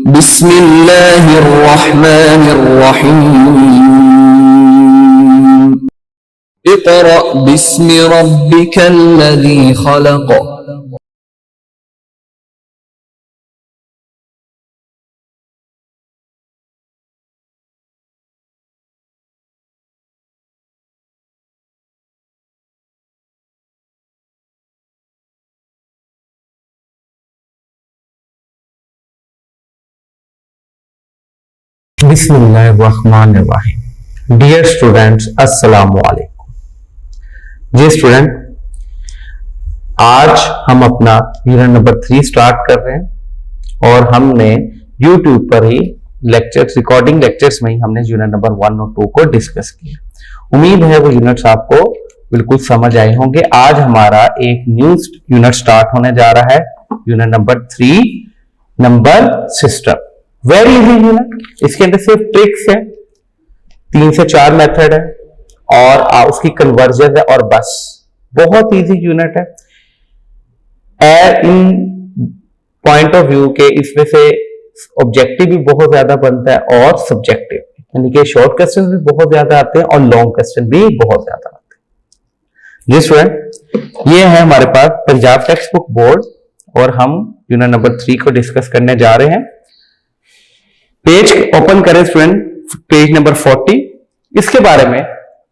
बिस्मिल्लाहिर्रहमानिर्रहीम। इक़रा बिस्मि रब्बिकल्लज़ी खलक़। बिस्मिल्लाहिर्रहमानिर्रहीम। Dear students, अस्सलामु अलैकुम। जी स्टूडेंट, आज हम अपना यूनिट नंबर 3 स्टार्ट कर रहे हैं और हमने यूट्यूब पर ही लेक्चर्स, रिकॉर्डिंग लेक्चर्स में ही हमने यूनिट नंबर 1 और 2 को डिस्कस किया। उम्मीद है वो यूनिट्स आपको बिल्कुल समझ आए होंगे। आज हमारा एक न्यू यूनिट स्टार्ट होने जा रहा है, unit number 3, number system. Very easy unit. इसके अंदर सिर्फ ट्रिक्स है, 3 से 4 मेथड है और उसकी कन्वर्जन है और बस। बहुत इजी यूनिट है। इन पॉइंट ऑफ व्यू के इसमें से ऑब्जेक्टिव भी बहुत ज्यादा बनता है और सब्जेक्टिव, यानी कि शॉर्ट क्वेश्चन भी बहुत ज्यादा आते हैं और लॉन्ग क्वेश्चन भी बहुत ज्यादा आते हैं। जी स्टूडेंट, ये है हमारे पास पंजाब टेक्स्ट बुक बोर्ड और हम यूनिट नंबर 3 को डिस्कस करने जा रहे हैं। पेज ओपन करें स्टूडेंट, पेज नंबर 40। इसके बारे में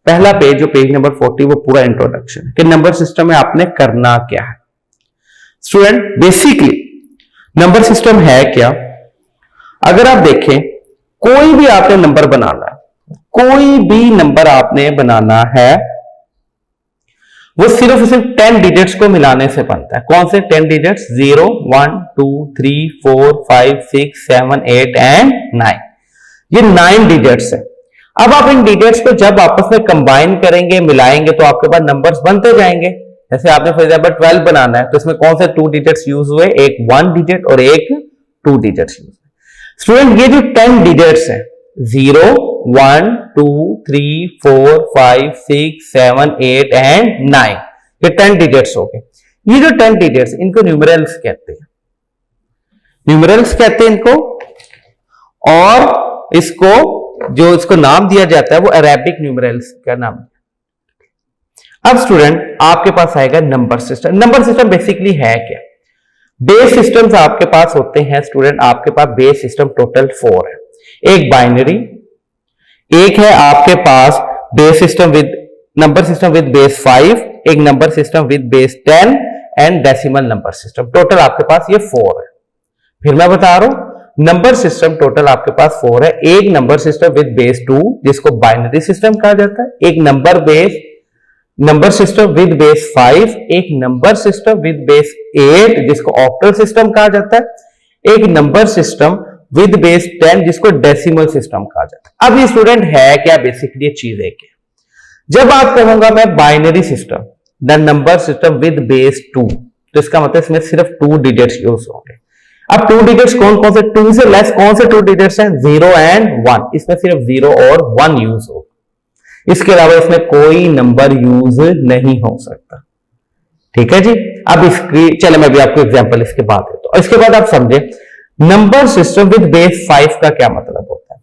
पहला पेज जो पेज नंबर 40 वो पूरा इंट्रोडक्शन है कि नंबर सिस्टम में आपने करना क्या है। स्टूडेंट, बेसिकली नंबर सिस्टम है क्या? अगर आप देखें, कोई भी आपने नंबर बनाना है, कोई भी नंबर आपने बनाना है, वो सिर्फ 10 डिजिट्स को मिलाने से बनता है। कौन से 10 डिजिट्स? 0, 1, 2, 3, 4, 5, 6, 7, 8 एंड 9। ये 9 डिजिट्स है। अब आप इन डिजिट्स को जब आपस में कंबाइन करेंगे, मिलाएंगे, तो आपके पास नंबर्स बनते जाएंगे। जैसे आपने फॉर एग्जांपल 12 बनाना है, तो इसमें कौन से 2 डिजिट्स यूज हुए? एक 1 डिजिट और एक 2 डिजिट्स यूज हुए। स्टूडेंट, ये जो 10 डिजिट्स है, 0, 1, 2, 3, 4, 5, 6, 7, 8 एंड 9, ये 10 डिजिट्स हो गए। ये जो 10 डिजिट्स, इनको न्यूमरल्स कहते हैं। न्यूमरल्स कहते हैं इनको। और इसको जो इसको नाम दिया जाता है वो अरेबिक न्यूमरल्स का नाम। अब स्टूडेंट, आपके पास आएगा number system. Number system basically है क्या? बेस सिस्टम्स आपके पास होते हैं स्टूडेंट, आपके पास बेस सिस्टम टोटल 4 है। एक बाइनरी, एक है आपके पास base system with number system with base 5, एक number system with base 10 and decimal number system. Total आपके पास ये 4 है। फिर मैं बता रहा हूं, नंबर सिस्टम टोटल आपके पास 4 है। एक नंबर सिस्टम विद बेस 2 जिसको बाइनरी सिस्टम कहा जाता है, एक नंबर सिस्टम विद बेस 5, एक नंबर सिस्टम विद बेस 8 जिसको ऑक्टल सिस्टम कहा जाता है, एक नंबर सिस्टम विद बेस 10 जिसको डेसिमल सिस्टम कहा जाता है। अब ये स्टूडेंट है क्या? बेसिकली ये चीज है क्या? जब आप कहूंगा मैं binary system, the number system with base 2, तो इसका मतलब इसमें सिर्फ 2 डिजिट्स यूज होंगे। अब 2 डिजिट्स कौन कौन से? 2 से लेस कौन से 2 डिजिट्स हैं? 0 एंड 1। इसमें सिर्फ 0 और 1 यूज होगा। इसके अलावा इसमें कोई नंबर यूज नहीं हो सकता। ठीक है जी। अब इसकी चले मैं भी आपको एग्जांपल इसके बाद देता हूं। इसके बाद आप समझे नंबर सिस्टम विद बेस 5 का क्या मतलब होता है।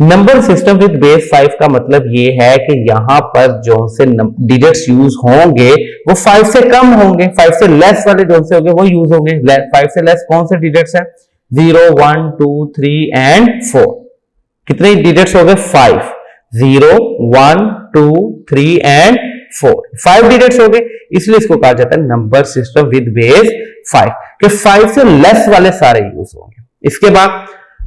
नंबर सिस्टम विद बेस 5 का मतलब ये है कि यहां पर जो से डिजिट्स यूज होंगे वो 5 से कम होंगे, 5 से लेस वाले जो से होंगे वो यूज होंगे। 5 से लेस कौन से डिजिट्स हैं? 0, 1, 2, 3 एंड 4। कितने डिजिट्स हो गए? 5। 0, 1, 2, 3 एंड 4, 5 डिजिट्स हो गए। इसलिए इसको कहा जाता है नंबर सिस्टम विद बेस 5 कि 5 से लेस वाले सारे यूज होंगे। इसके बाद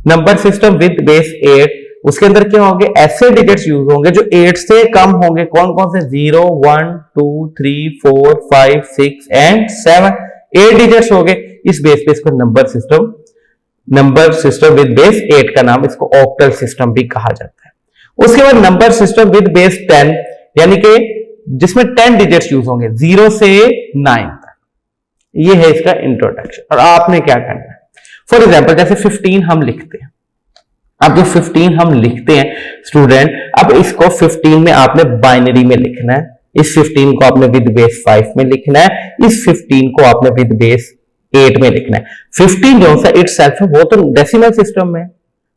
नंबर सिस्टम विद बेस 8, उसके अंदर क्या होंगे? ऐसे डिजिट्स यूज होंगे जो 8 से कम होंगे। कौन कौन से? 0, 1, 2, 3, 4, 5, 6 एंड 7, 8 डिजिट्स हो गए। इस बेस पे इसको नंबर सिस्टम विद बेस 8 का नाम, इसको ऑक्टल सिस्टम भी कहा जाता है। उसके बाद नंबर सिस्टम विद बेस 10, यानी कि जिसमें 10 डिजिट्स यूज होंगे 0 से 9 तक। ये है इसका इंट्रोडक्शन। और आपने क्या करना है? फॉर एग्जाम्पल जैसे 15 हम लिखते हैं। अब जो 15 हम लिखते हैं स्टूडेंट, अब इसको 15 में आपने बाइनरी में लिखना है, इस 15 को आपने विद बेस 5 में लिखना है, इस 15 को आपने विद बेस 8 में लिखना है। 15 जो सा इट सेल्फ है वो तो डेसिमल सिस्टम में,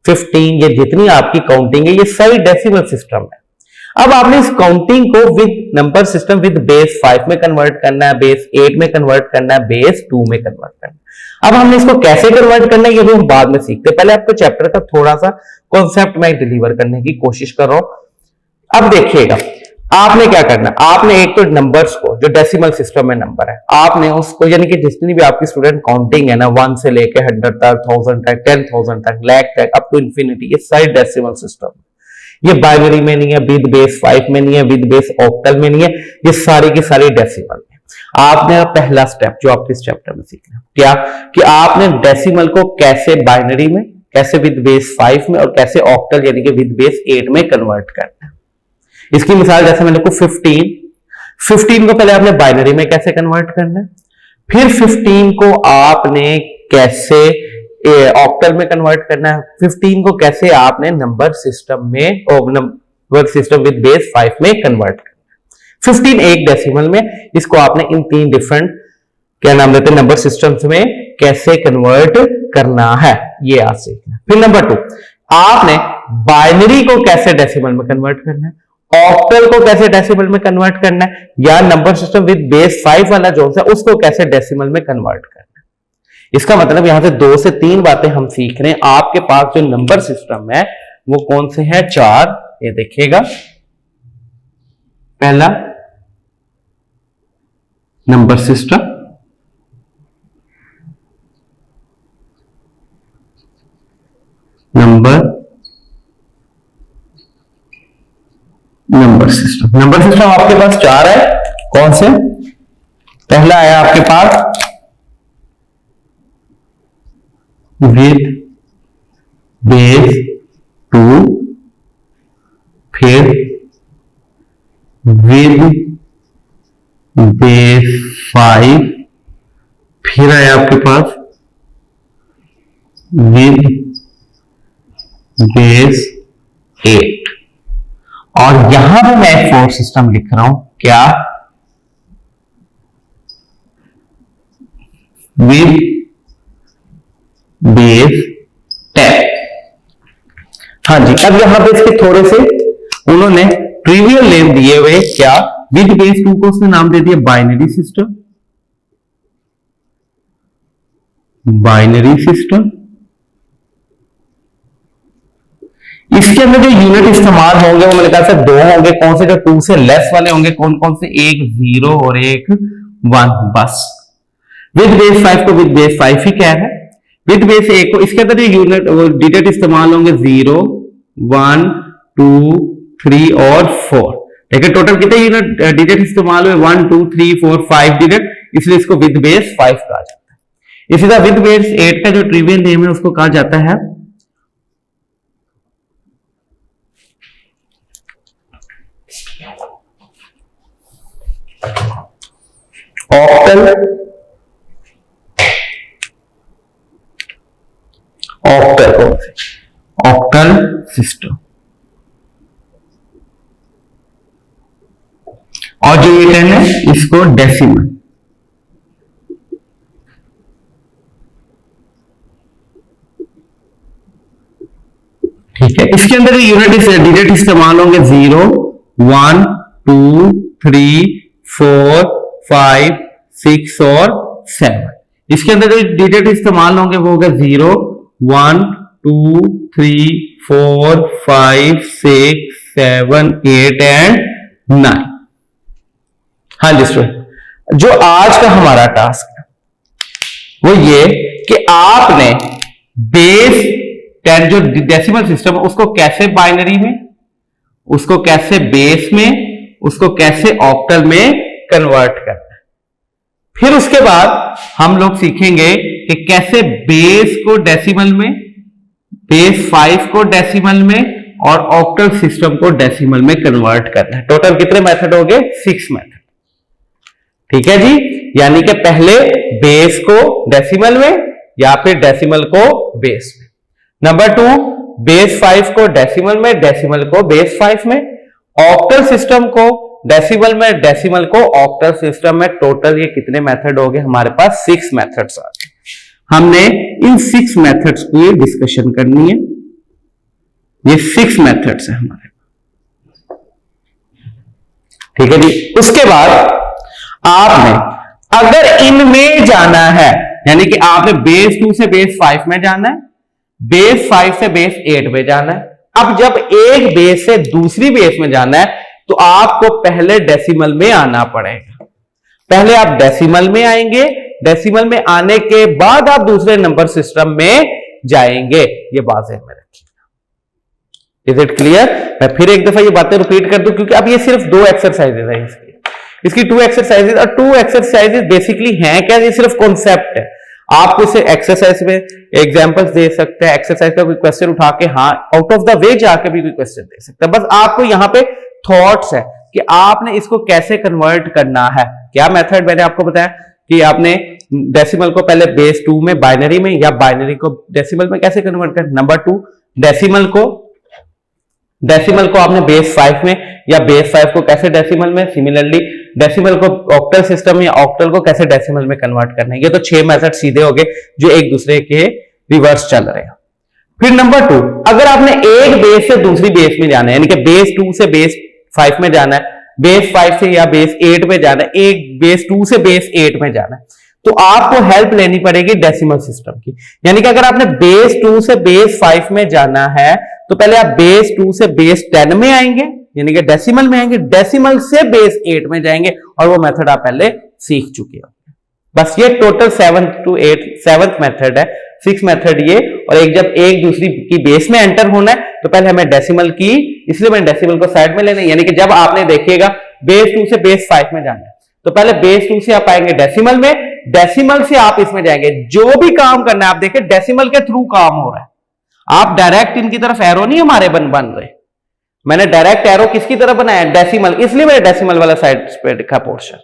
15 ये जितनी आपकी काउंटिंग है ये सारी डेसिमल सिस्टम है। अब आपने इस काउंटिंग को with number system with base 5 में कन्वर्ट करना है, बेस 8 में कन्वर्ट करना है, बेस 2 में कन्वर्ट करना है। अब हमने इसको कैसे कन्वर्ट करना है ये भी हम बाद में सीखते हैं, पहले आपको चैप्टर का थोड़ा सा कॉन्सेप्ट मैं डिलीवर करने की कोशिश कर रहा हूं। अब देखिएगा आपने क्या करना है, आपने एक तो नंबर्स को जो डेसिमल सिस्टम में नंबर है आपने उसको यानी कि जितनी भी आपकी स्टूडेंट काउंटिंग है ना 1 से लेके 100 तक, 1000 तक, 10,000 तक, लाख तक, अप टू इंफिनिटी, ये सारी डेसिमल सिस्टम। ये बाइनरी में नहीं है, विद बेस 5 में नहीं है, विद बेस ऑक्टल में नहीं है, ये सारी की सारी डेसिमल में। आपने पहला स्टेप जो आपके इस चैप्टर में सीखना क्या कि आपने डेसिमल को कैसे बाइनरी में, कैसे विद बेस 5 में और कैसे ऑक्टल यानी कि विद बेस 8 में कन्वर्ट करना है। इसकी मिसाल जैसे मैंने को 15 को पहले आपने बाइनरी में कैसे कन्वर्ट करना है, फिर 15 को आपने कैसे ऑक्टल में कन्वर्ट करना है, 15 को कैसे आपने नंबर सिस्टम में और नंबर सिस्टम विद बेस 5 में कन्वर्ट करना है। 15 एक डेसिमल में, इसको आपने इन 3 डिफरेंट क्या नाम देते हैं नंबर सिस्टम्स में कैसे कन्वर्ट करना है ये आज सीखना। फिर नंबर 2 आपने बाइनरी को कैसे डेसिमल में कन्वर्ट करना है, ऑक्टल को कैसे डेसिमल में कन्वर्ट करना है, या नंबर सिस्टम विद बेस 5 वाला जो है उसको कैसे डेसिमल में कन्वर्ट करना है। इसका मतलब यहां से 2 से 3 बातें हम सीख रहे हैं। आपके पास जो नंबर सिस्टम है वो कौन से हैं, 4। ये देखिएगा, पहला नंबर सिस्टम, नंबर सिस्टम आपके पास 4 है। कौन से, पहला है आपके पास विद बेस 2, फिर विद बेस 5, फिर है आपके पास विद बेस 8, और यहां पे मैं एक 4 सिस्टम लिख रहा हूं, क्या, विद बेस 10। हाँ जी, अब यहां पे इसके थोड़े से उन्होंने ट्रिवियल नेम दिए हुए, क्या, विद बेस 2 को उसने नाम दे दिया बाइनरी सिस्टम, इसके अंदर जो यूनिट इस्तेमाल होंगे वो मेरे ख्याल से 2 होंगे। कौन से, जो 2 से लेस वाले होंगे, कौन कौन से, एक 0 और एक 1, बस। विद बेस 5 को विद बेस 5 ही कह रहा है। विद बेस 1 को इसके अंदर यूनिट डिजिट इस्तेमाल होंगे 0, 1, 2, 3 और 4। देखिए टोटल कितने यूनिट डिजिट इस्तेमाल हुए, 1, 2, 3, 4, 5 डिजिट, इसलिए इसको विद बेस 5 कहा जाता है। इसी तरह विद बेस 8 का जो ट्रिवियल नेम है उसको कहा जाता है ऑक्टल सिस्टम। और जो ये 10 है इसको डेसिमल। ठीक है, इसके अंदर यूनिट डिजिट इस्तेमाल होंगे 0, 1, 2, 3, 4, 5, 6 और 7। इसके अंदर जो डिजिट इस्तेमाल होंगे वो होगा 0, 1, 2, 3, 4, 5, 6, 7, 8 एंड 9। हाँ जी स्टूडेंट, जो आज का हमारा टास्क है वो ये कि आपने बेस 10 जो डेसिमल सिस्टम है उसको कैसे बाइनरी में, उसको कैसे बेस में, उसको कैसे ऑक्टल में कन्वर्ट करना है। फिर उसके बाद हम लोग सीखेंगे कि कैसे बेस को डेसिमल में, बेस 5 को डेसिमल में और ऑक्टल सिस्टम को डेसिमल में कन्वर्ट करना है। टोटल कितने मेथड हो गए, 6 मेथड। ठीक है जी, यानी कि पहले बेस को डेसिमल में या फिर डेसिमल को बेस में। नंबर 2, बेस 5 को डेसिमल में, डेसिमल को बेस 5 में, ऑक्टल सिस्टम को डेसिमल में डेसिमल को ऑक्टल सिस्टम में टोटल ये कितने मेथड हो गए हमारे पास 6 मेथड्स आ गए। हमने इन 6 मेथड्स को ये डिस्कशन करनी है। ये 6 मेथड्स है हमारे, ठीक है जी। उसके बाद आपने अगर इनमें जाना है, यानी कि आपने बेस 2 से बेस 5 में जाना है, बेस 5 से बेस 8 में जाना है। अब जब एक बेस से दूसरी बेस में जाना है तो आपको पहले डेसिमल में आना पड़ेगा। पहले आप डेसिमल में आएंगे, डेसिमल में आने के बाद आप दूसरे नंबर सिस्टम में जाएंगे। ये बात ध्यान में रखिएगा। Is it clear? मैं फिर एक दफा ये बातें रिपीट कर दूं क्योंकि अब ये सिर्फ 2 एक्सरसाइजेज है इसकी 2 एक्सरसाइजेज, और 2 एक्सरसाइजेज बेसिकली हैं क्या? ये सिर्फ कॉन्सेप्ट है। आप इसे एक्सरसाइज में एग्जांपल्स दे सकते हैं, एक्सरसाइज का कोई क्वेश्चन उठा के हाँ आउट ऑफ द वे जाके भी कोई क्वेश्चन दे सकते हैं। बस आपको यहाँ पे थॉट्स है कि आपने इसको कैसे कन्वर्ट करना है। क्या मेथड मैंने आपको बताया कि आपने डेसिमल को पहले बेस 2 में बाइनरी में, या बाइनरी को डेसिमल में कैसे कन्वर्ट करना। नंबर 2, डेसिमल को आपने बेस 5 में, या बेस 5 को कैसे डेसिमल में, सिमिलरली डेसिमल को ऑक्टल सिस्टम या ऑक्टल को कैसे डेसिमल में कन्वर्ट करना है। ये तो 6 मेथड सीधे हो गए जो एक दूसरे के रिवर्स चल रहे हैं। फिर नंबर 2, अगर आपने एक बेस से दूसरी बेस में जाना है, यानी कि बेस 2 से बेस 5 में जाना है, बेस 5 से या बेस 8 में जाना है, एक बेस 2 से बेस 8 में जाना है, तो आपको हेल्प लेनी पड़ेगी डेसिमल सिस्टम की। यानी कि अगर आपने बेस 2 से बेस 5 में जाना है तो पहले आप बेस 2 से बेस 10 में आएंगे, यानी कि डेसिमल में आएंगे, डेसिमल से बेस 8 में जाएंगे, और वो मेथड आप पहले सीख चुके हो। बस ये टोटल 7th मेथड है, 6 मेथड ये। और जब एक दूसरी की बेस में एंटर होना है तो पहले हमें डेसिमल की, इसलिए मैंने डेसिमल को साइड में लेना है। यानी कि जब आपने देखिएगा बेस 2 से बेस 5 में जाना है तो पहले बेस 2 से आप आएंगे डेसिमल में, डेसिमल से आप इसमें जाएंगे। जो भी काम करना है आप देखिए डेसिमल के थ्रू काम हो रहा है। आप डायरेक्ट इनकी तरफ एरो नहीं हमारे बन रहे, मैंने डायरेक्ट एरो किसकी तरफ बनाया? डेसिमल। इसलिए मैंने डेसिमल वाला साइड पे लिखा पोर्शन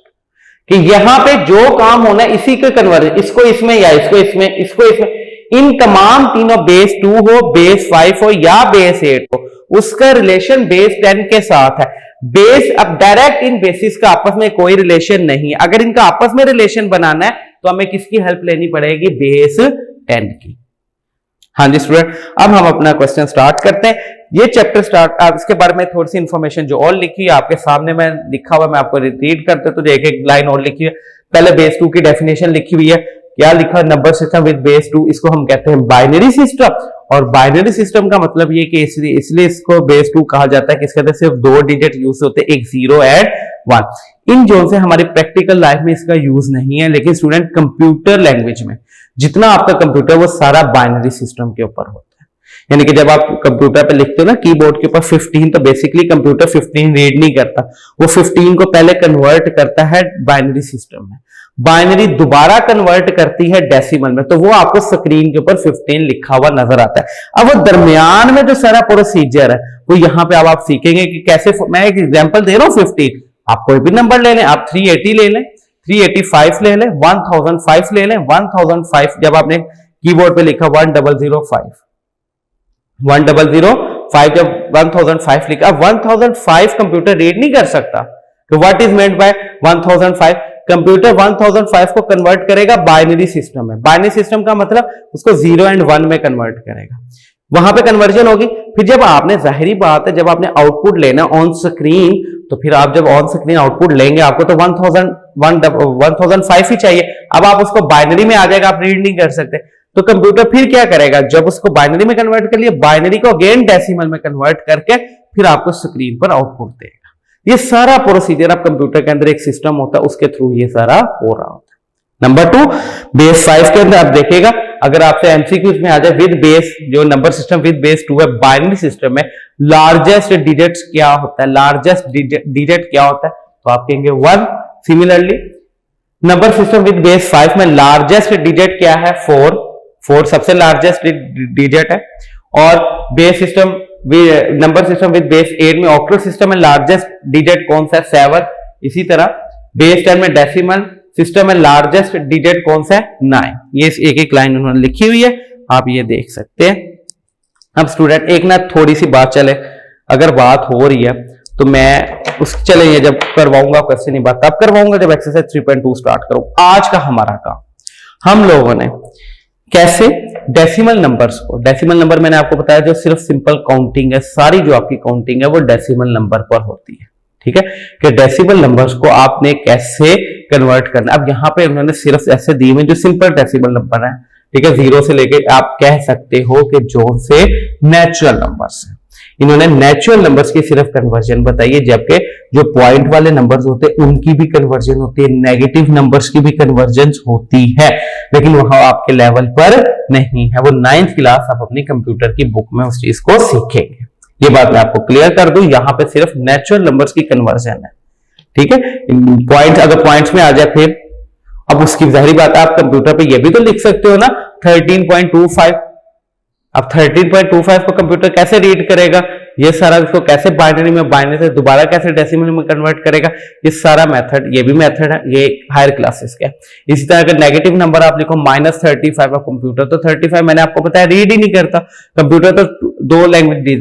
कि यहां पे जो काम होना है इसी के कन्वर्जन, इसको इसमें या इसको इसमें, इसको इसमें, इन तमाम तीनों बेस 2 हो, बेस 5 हो या बेस 8 हो, उसका रिलेशन बेस 10 के साथ है। बेस अब डायरेक्ट इन बेसिस का आपस में कोई रिलेशन नहीं। अगर इनका आपस में रिलेशन बनाना है तो हमें किसकी हेल्प लेनी पड़ेगी? बेस 10 की। हाँ जी स्टूडेंट, अब हम अपना क्वेश्चन स्टार्ट करते हैं। ये चैप्टर स्टार्ट, आप इसके बारे में थोड़ी सी इंफॉर्मेशन जो और लिखी है आपके सामने मैं लिखा हुआ, मैं आपको रिपीट करते तो एक एक लाइन और लिखी है। पहले बेस 2 की डेफिनेशन लिखी हुई है। क्या लिखा? नंबर सिस्टम विद बेस 2, इसको हम कहते हैं बाइनरी सिस्टम। और बाइनरी सिस्टम का मतलब ये कि इसलिए इसको बेस 2 कहा जाता है कि इसके अंदर सिर्फ 2 डिजिट यूज होते हैं, एक 0 एंड 1। इन जोन से हमारी प्रैक्टिकल लाइफ में इसका यूज नहीं है, लेकिन स्टूडेंट कंप्यूटर लैंग्वेज में जितना आपका कंप्यूटर वो सारा बाइनरी सिस्टम के ऊपर होता है। यानी कि जब आप कंप्यूटर पे लिखते हो ना कीबोर्ड के ऊपर 15, तो बेसिकली कंप्यूटर 15 रीड नहीं करता, वो 15 को पहले कन्वर्ट करता है बाइनरी सिस्टम में, बाइनरी दोबारा कन्वर्ट करती है डेसिमल में, तो वो आपको स्क्रीन के ऊपर 15 लिखा हुआ नजर आता है। अब वो दरमियान में जो सारा प्रोसीजर है वो यहाँ पे अब आप सीखेंगे कि कैसे। मैं एक एग्जांपल दे रहा हूँ 15, आप कोई भी नंबर ले लें, आप 380 ले लें, 385 ले लें, 1005 ले लें, 1005 जब आपने कीबोर्ड पे लिखा 1005 जब 1005 लिखा, 1005 कंप्यूटर रीड नहीं कर सकता। तो what is meant by 1005? Computer 1005 को कन्वर्ट करेगा बाइनरी सिस्टम में। बाइनरी सिस्टम का मतलब उसको 0 एंड 1 में कन्वर्ट करेगा, वहां पे कन्वर्जन होगी। फिर जब आपने, जाहिरी बात है, जब आपने आउटपुट लेना ऑन स्क्रीन, तो फिर आप जब ऑन स्क्रीन आउटपुट लेंगे आपको तो 1005 ही चाहिए। अब आप उसको बाइनरी में आ जाएगा, आप रीड नहीं कर सकते, तो कंप्यूटर फिर क्या करेगा? जब उसको बाइनरी में कन्वर्ट कर लिया, बाइनरी को अगेन डेसिमल में कन्वर्ट करके फिर आपको स्क्रीन पर आउटपुट देगा। ये सारा प्रोसीजर आप कंप्यूटर के अंदर एक सिस्टम होता है, उसके थ्रू ये सारा हो रहा होता है। नंबर 2, बेस 5 के अंदर आप देखिएगा, अगर आपसे एमसीक्यूज में आ जाए विद बेस, जो नंबर सिस्टम विद बेस 2 है, बाइनरी सिस्टम में लार्जेस्ट डिजिट्स क्या होता है? लार्जेस्ट डिजिट क्या होता है? तो आप कहेंगे 1। Similarly number system with base 5 में लार्जेस्ट डिजिट क्या है? 4 सबसे लार्जेस्ट डिजिट है। और base system number system with base 8 में ऑक्टल सिस्टम में लार्जेस्ट डिजिट कौन सा है? 7। इसी तरह बेस 10 में डेसिमल सिस्टम में लार्जेस्ट डिजिट कौन सा है? 9। ये एक एक लाइन उन्होंने लिखी हुई है, आप ये देख सकते हैं। अब स्टूडेंट एक ना थोड़ी सी बात चले, अगर बात हो रही है तो मैं चलेंगे जब करवाऊंगा क्वेश्चन, नहीं बात तब करवाऊंगा जब एक्सरसाइज 3.2 स्टार्ट करूं। आज का हमारा काम हम लोगों ने कैसे डेसिमल नंबर्स को, डेसिमल नंबर मैंने आपको बताया जो सिर्फ सिंपल काउंटिंग है, सारी जो आपकी काउंटिंग है वो डेसिमल नंबर पर होती है, ठीक है, कि डेसिमल नंबर्स को आपने कैसे कन्वर्ट करना। अब यहाँ पे उन्होंने सिर्फ ऐसे दिए हुए जो सिंपल डेसिमल नंबर है, ठीक है, 0 से लेके आप कह सकते हो कि जो से नेचुरल नंबर्स है, इन्होंने नेचुरल नंबर्स की सिर्फ कन्वर्जन बताई है, जबकि जो पॉइंट वाले नंबर्स होते हैं उनकी भी कन्वर्जन होती है, नेगेटिव नंबर्स की भी कन्वर्जन होती है, लेकिन वहां आपके लेवल पर नहीं है। वो 9th क्लास आप अपनी कंप्यूटर की बुक में उस चीज को सीखेंगे। ये बात मैं आपको क्लियर कर दूं, यहाँ पे सिर्फ नेचुरल नंबर्स की कन्वर्जन है, ठीक है। पॉइंट अगर पॉइंट्स में आ जाए फिर अब उसकी जाहिर बात है आप कंप्यूटर पे ये भी तो लिख सकते हो ना 13.25। अब 13.25 को कंप्यूटर कैसे रीड करेगा, ये सारा इसको कैसे बाइनरी में, बाइनरी से दोबारा कैसे डेसिमल में कन्वर्ट करेगा, ये सारा मेथड, ये भी मेथड है, ये हायर क्लासेस का है। इसी तरह अगर नेगेटिव नंबर आप लिखो -35 ऑफ कंप्यूटर, तो 35 मैंने आपको बताया रीड ही नहीं करता कंप्यूटर, तो दो लैंग्वेज,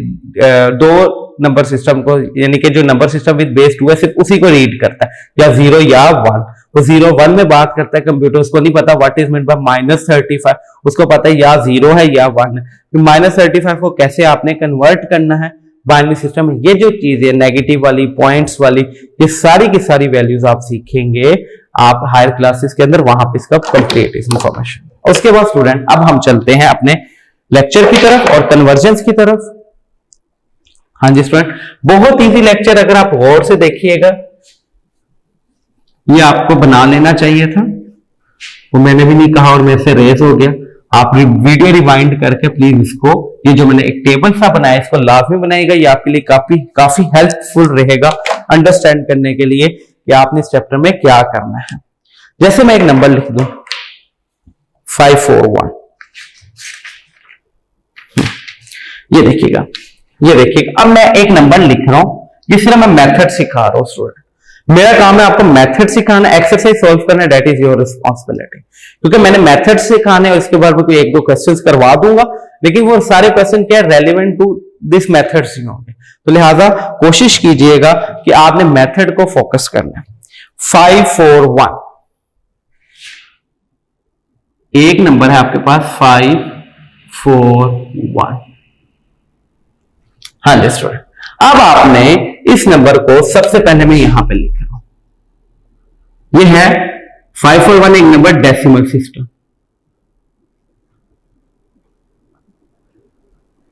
दो नंबर सिस्टम को, यानी कि जो नंबर सिस्टम विद बेस 2 है सिर्फ उसी को रीड करता है, या 0 या 1। वो 0 1 में बात करता है कंप्यूटर, उसको नहीं पता व्हाट इज मींट बाय -35, उसको पता है या 0 है या 1 है। -35 को कैसे आपने कन्वर्ट करना है बाइनरी सिस्टम में, ये जो चीज है नेगेटिव वाली, पॉइंट्स वाली, ये सारी की सारी वैल्यूज आप सीखेंगे आप हायर क्लासेस के अंदर, वहां पे इसका कंप्लीट इंफॉर्मेशन। उसके बाद स्टूडेंट अब हम चलते हैं अपने लेक्चर की तरफ और कन्वर्जेंस की तरफ। हाँ जी स्टूडेंट, बहुत इजी लेक्चर, अगर आप गौर से देखिएगा, ये आपको बना लेना चाहिए था, वो मैंने भी नहीं कहा और मेरे से रेस हो गया। आप वीडियो रिवाइंड करके प्लीज इसको, ये जो मैंने एक टेबल सा बनाया इसको लाजमी बनाएगा, ये आपके लिए काफी हेल्पफुल रहेगा अंडरस्टैंड करने के लिए कि आपने इस चैप्टर में क्या करना है। जैसे मैं एक नंबर लिख दूं 541, ये देखिएगा, ये देखिएगा। अब मैं एक नंबर लिख रहा हूं, ये सिर्फ मैं मेथड सिखा रहा हूं स्टूडेंट, मेरा काम है आपको मेथड सिखाना, एक्सरसाइज सॉल्व करना, दैट इज योर रिस्पॉन्सिबिलिटी। क्योंकि मैंने मेथड सिखाने और इसके बाद कोई 1-2 क्वेश्चंस करवा दूंगा, लेकिन वो सारे क्वेश्चन क्या रेलेवेंट टू दिस मेथड्स ही होंगे, तो लिहाजा कोशिश कीजिएगा कि आपने मेथड को फोकस करना है। 541 एक नंबर है आपके पास 541। हाँ जी स्टूडेंट, अब आपने इस नंबर को सबसे पहले मैं यहां पे लिख रहा हूं, ये है 541 एक नंबर डेसिमल सिस्टम,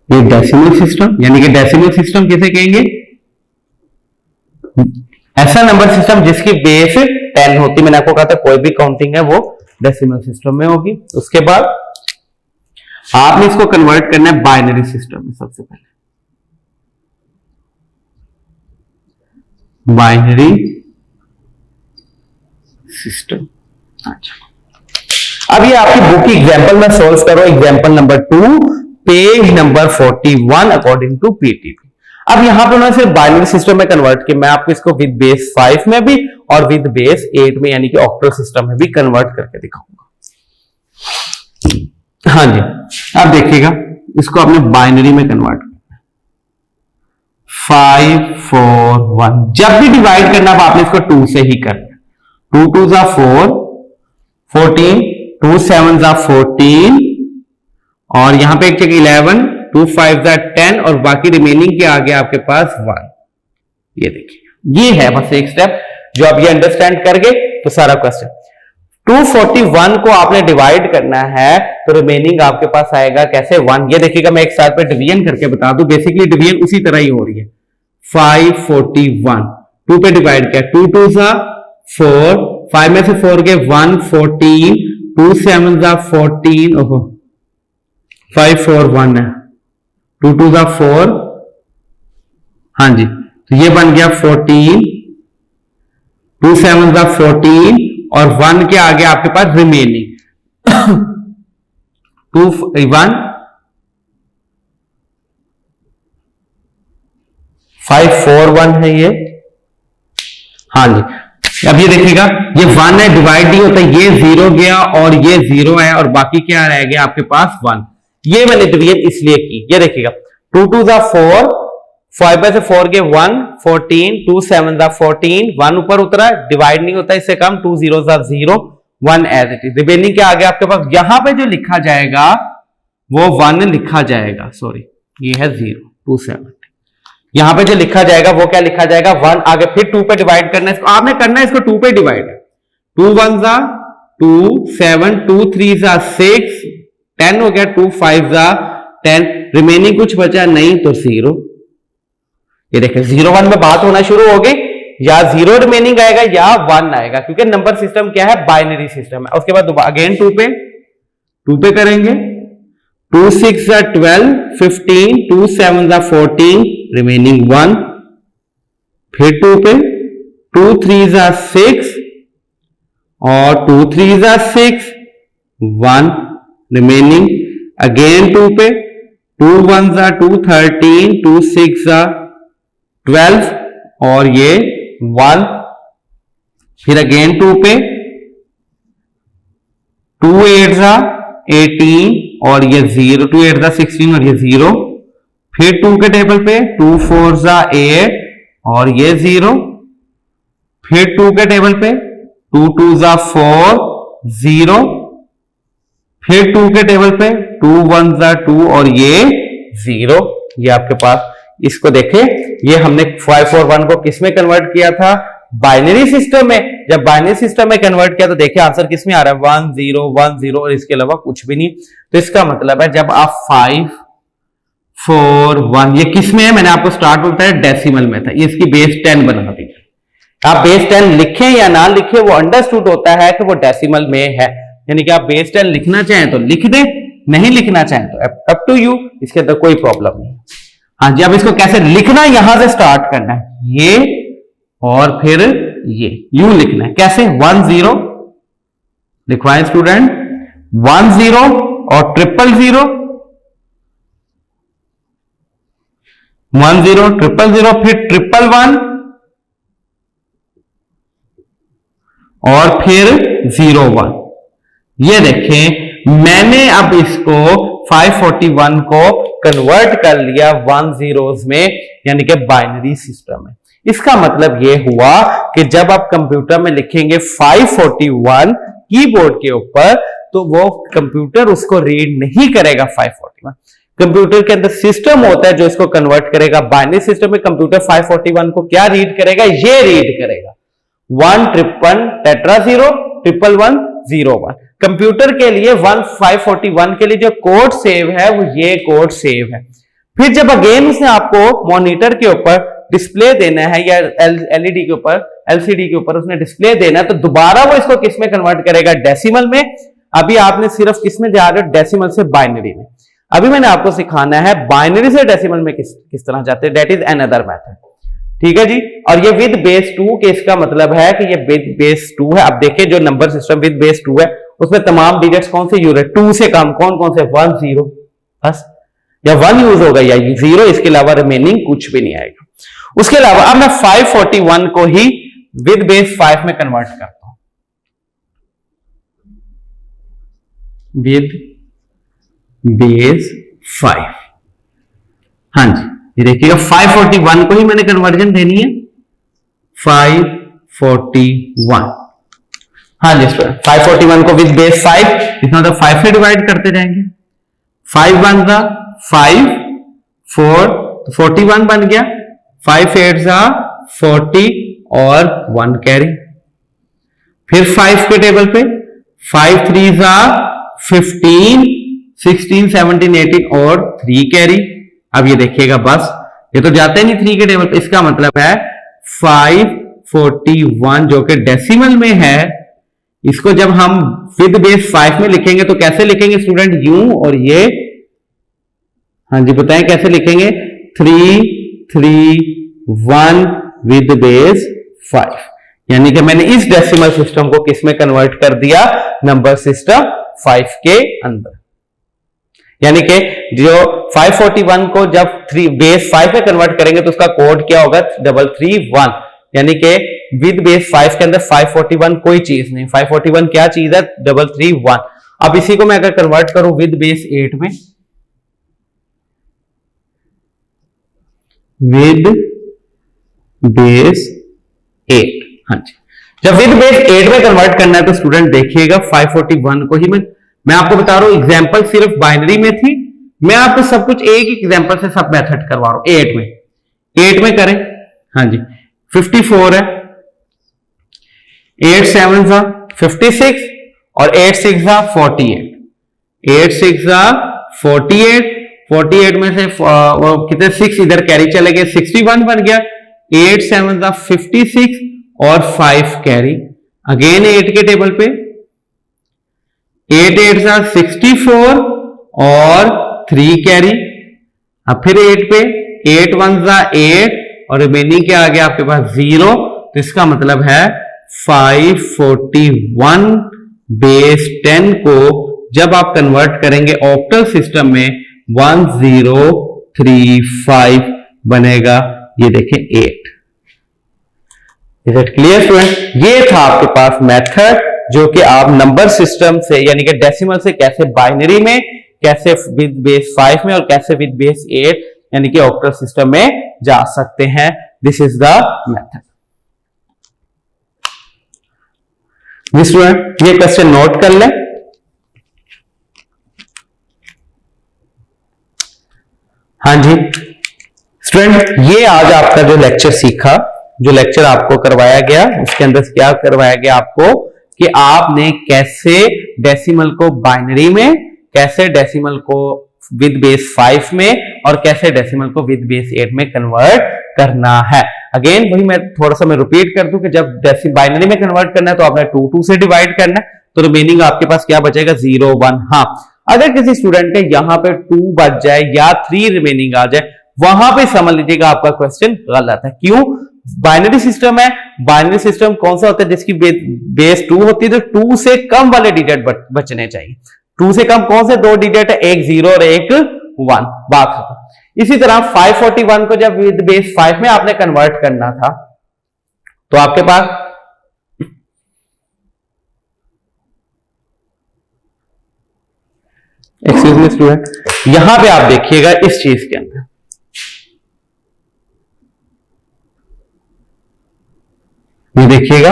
ये डेसिमल सिस्टम, यानी कि डेसिमल सिस्टम किसे कहेंगे, ऐसा नंबर सिस्टम जिसकी बेस 10 होती, मैंने आपको कहा था कोई भी काउंटिंग है वो डेसिमल सिस्टम में होगी। उसके बाद आपने इसको कन्वर्ट करना है बाइनरी सिस्टम में, सबसे पहले बाइनरी सिस्टम। अच्छा, अब ये आपकी बुक की एग्जांपल में सॉल्व करो, example number 2 page number 41 according to PTP. अब यहां पे उन्होंने सिर्फ बाइनरी सिस्टम में कन्वर्ट किया, मैं आपको इसको विद बेस 5 में भी और विद बेस 8 में यानी कि ऑक्टल सिस्टम में भी कन्वर्ट करके दिखाऊंगा। हाँ जी, अब देखिएगा इसको आपने बाइनरी में कन्वर्ट 541, जब भी डिवाइड करना अब आपने इसको 2 से ही करना, 2 2 जा 4, 14, 2 7 जा 14, और यहां पे एक जगह 11, 2 5 जा 10, और बाकी रिमेनिंग के आगे आपके पास 1। ये देखिए, ये है बस एक स्टेप जो आप ये अंडरस्टैंड कर गए तो सारा क्वेश्चन। 241 को आपने डिवाइड करना है तो रिमेनिंग आपके पास आएगा कैसे 1। ये देखिएगा, मैं एक साथ पे डिवीजन करके बता दूं, बेसिकली डिवीजन उसी तरह ही हो रही है। 541 2 पे डिवाइड किया, 2 2 जा 4, 5 में से 4 गए 1, 14, 2 7 जा 14, ओहो 541 है, 2 2 जा 4, हाँ जी, तो ये बन गया 14, 2 7 जा 14, और 1 के आगे आपके पास रिमेनिंग 2 1 541 है ये। हाँ जी, अब ये देखिएगा, ये 1 है, डिवाइड नहीं होता, ये 0 गया और ये 0 है, और बाकी क्या रह गया आपके पास 1। ये मैंने डिवीजन इसलिए की, ये देखिएगा 2 2 जा 4, 5 में से 4 के 1, 14, 2 7 जा 14, 1 ऊपर उतरा, डिवाइड नहीं होता इससे कम, 2 0 जा 0, 1 एज इट इज। रिमेनिंग क्या आ गया आपके पास, यहां पे जो लिखा जाएगा वो 1 लिखा जाएगा, सॉरी ये है 0, 270। यहां पे जो लिखा जाएगा वो क्या लिखा जाएगा, 1 आगे, फिर 2 पे डिवाइड करना है इसको, आपने करना है इसको 2 पे डिवाइड, 2 1 जा 2, 7, 2 3 जा 6, 10 हो गया, 2 5 जा 10, रिमेनिंग कुछ बचा नहीं तो 0। ये देखें 0 1 में बात होना शुरू हो गई, या 0 रिमेनिंग आएगा या 1 आएगा, क्योंकि नंबर सिस्टम क्या है, बाइनरी सिस्टम है। उसके बाद अगेन 2 पे करेंगे, 2 6 जा 12, 15, 2 7 जा 14, रिमेनिंग 1, फिर 2 पे, 2 3 जा 6 और 2 3 जा 6, 1 रिमेनिंग, अगेन 2 पे, 2 1 जा 2 13, 2 6 जा 12 और ये 1, फिर अगेन 2 पे, 2 8 जा 18 और ये 0, 2 8 जा 16 और ये 0, फिर 2 के टेबल पे 2 4 जा 8 और ये 0, फिर 2 के टेबल पे 2 2 जा 4, 0, फिर 2 के टेबल पे 2 1 जा 2 और ये 0। ये आपके पास, इसको देखें, ये हमने 5 और 1 को किस में कन्वर्ट किया था, बाइनरी सिस्टम में। जब बाइनरी सिस्टम में कन्वर्ट किया तो देखिए आंसर किस में आ रहा है, 1 0 1 0 और इसके अलावा कुछ भी नहीं। तो इसका मतलब है जब आप 5 4 1, ये किस में है, मैंने आपको स्टार्ट में बताया डेसिमल में था, ये इसकी बेस 10 बना दी। आप बेस 10 लिखें या ना लिखें वो अंडरस्टूड होता है कि वो डेसिमल में है, यानी कि आप बेस 10 लिखना चाहें तो लिख दें, नहीं लिखना चाहें तो अप टू यू, इसके अंदर कोई प्रॉब्लम नहीं। हाँ जी, अब इसको कैसे लिखना है, यहां से स्टार्ट करना है, ये और फिर ये यूं लिखना है। कैसे, 1 0 लिखवाएं स्टूडेंट, 1 0 और 0 0 1 0 0 0, फिर 1 1 और फिर 0 1। ये देखें मैंने अब इसको 541 को कन्वर्ट कर लिया 1 zeros में, यानी कि बाइनरी सिस्टम में। इसका मतलब यह हुआ कि जब आप कंप्यूटर में लिखेंगे 541 कीबोर्ड के ऊपर, तो वो कंप्यूटर उसको रीड नहीं करेगा 541। कंप्यूटर के अंदर सिस्टम होता है जो इसको कन्वर्ट करेगा। बाइनरी सिस्टम में कंप्यूटर 541 को क्या रीड करेगा, ये रीड करेगा 1 1 टेट्रा 0 1 1 0 1। कंप्यूटर के लिए 541 के लिए जो कोड सेव है वो ये कोड सेव है। फिर जब अगेन उसने आपको मॉनिटर के ऊपर डिस्प्ले देना है या एलईडी के ऊपर, एलसीडी के ऊपर उसने डिस्प्ले देना है, तो दोबारा वो इसको किस में कन्वर्ट करेगा, डेसिमल में। अभी आपने सिर्फ किस में जा रहे हो, डेसिमल से बाइनरी में। अभी मैंने आपको सिखाना है बाइनरी से डेसिमल में किस तरह जाते हैं, दैट इज अनदर मेथड। ठीक है जी। और ये विद बेस 2 के इसका मतलब है कि ये विद बेस 2 है। अब देखिए जो नंबर सिस्टम विद बेस 2 है उसमें तमाम डिजिट्स कौन से यूज है, 2 से कम कौन कौन से, 1 0 बस, या 1 यूज होगा या 0, इसके अलावा रिमेनिंग कुछ भी नहीं आएगा। उसके अलावा अब मैं 541 को ही विद बेस 5 में कन्वर्ट करता हूं, विद बेस 5। हाँ जी, ये देखिएगा 541 को ही मैंने कन्वर्जन देनी है 541। हाँ जी स्टूडेंट, 541 को विद बेस 5, इसमें तो 5 से डिवाइड करते जाएंगे। 5 1 जा 5 4 तो 41 बन गया, 5 8 जा 40 और 1 कैरी। फिर 5 के टेबल पे 5 3 जा 15 16 17 18 और 3 कैरी। अब ये देखिएगा बस ये तो जाते नहीं 3 के टेबल पे, इसका मतलब है 541 जो कि डेसिमल में है, इसको जब हम विद बेस 5 में लिखेंगे तो कैसे लिखेंगे स्टूडेंट, यूं और ये। हाँ जी बताएं कैसे लिखेंगे, 3 3 1 विद बेस 5, यानी कि मैंने इस डेसिमल सिस्टम को किस में कन्वर्ट कर दिया, नंबर सिस्टम 5 के अंदर। यानी कि जो 541 को जब बेस 5 में कन्वर्ट करेंगे तो उसका कोड क्या होगा, 331, यानी कि विद बेस 5 के अंदर 541 कोई चीज नहीं, 541 क्या चीज है, 331। अब इसी को मैं अगर कन्वर्ट करूं विद बेस 8 में, विद बेस 8। हाँ जी, जब विद बेस 8 में कन्वर्ट करना है तो स्टूडेंट देखिएगा 541 को ही मैं आपको बता रहा हूं, एग्जाम्पल सिर्फ बाइनरी में थी, मैं आपको सब कुछ एक एग्जाम्पल से सब मेथड करवा रहा हूं। 8 में करें। हाँ जी, 54 है, 8 7 जा 56 और 8 6 जा 48, 8 6 जा 48, 48 में से वो कितने 6 इधर कैरी चले गए, 61 बन गया। 8 7 जा 56 और 5 कैरी, अगेन 8 के टेबल पे 8 8 जा 64 और 3 कैरी, अब फिर 8 पे 8 1 जा 8 और रिमेनिंग क्या आ गया आपके पास 0, तो इसका मतलब है 541 बेस 10 को जब आप कन्वर्ट करेंगे ऑक्टल सिस्टम में 1035 बनेगा। ये देखें 8। Is it clear student? ये था आपके पास मेथड जो कि आप नंबर सिस्टम से यानी कि डेसिमल से कैसे बाइनरी में, कैसे विद बेस 5 में और कैसे विद बेस 8 यानी कि ऑक्टल सिस्टम में जा सकते हैं। This is the method. Student ये क्वेश्चन नोट कर लें। हाँ जी स्टूडेंट, ये आज आपका जो लेक्चर सीखा, जो लेक्चर आपको करवाया गया, उसके अंदर क्या करवाया गया आपको कि आपने कैसे डेसिमल को बाइनरी में, कैसे डेसिमल को विद बेस 5 में और कैसे डेसिमल को विद बेस 8 में कन्वर्ट करना है। अगेन वही मैं थोड़ा सा रिपीट कर दूं कि जब बाइनरी में कन्वर्ट करना है तो आपने 2 2 से डिवाइड करना है, तो रिमेनिंग आपके पास क्या बचेगा 0 1। हाँ, अगर किसी स्टूडेंट ने यहां पे 2 बच जाए या 3 रिमेनिंग आ जाए, वहां पे समझ लीजिएगा आपका क्वेश्चन गलत है। क्यों? बाइनरी सिस्टम है। बाइनरी सिस्टम कौन सा होता है? जिसकी बेस 2 होती है, तो 2 से कम वाले डिजिट बचने चाहिए। 2 से कम कौन से 2 डिजिट है? एक 0 और एक 1। बात खत्म। इसी तरह 541 को जब विद बेस 5 में आपने कन्वर्ट करना था तो आपके पास एक्सक्यूज मी स्टूडेंट, यहां पे आप देखिएगा इस चीज के अंदर ये देखिएगा।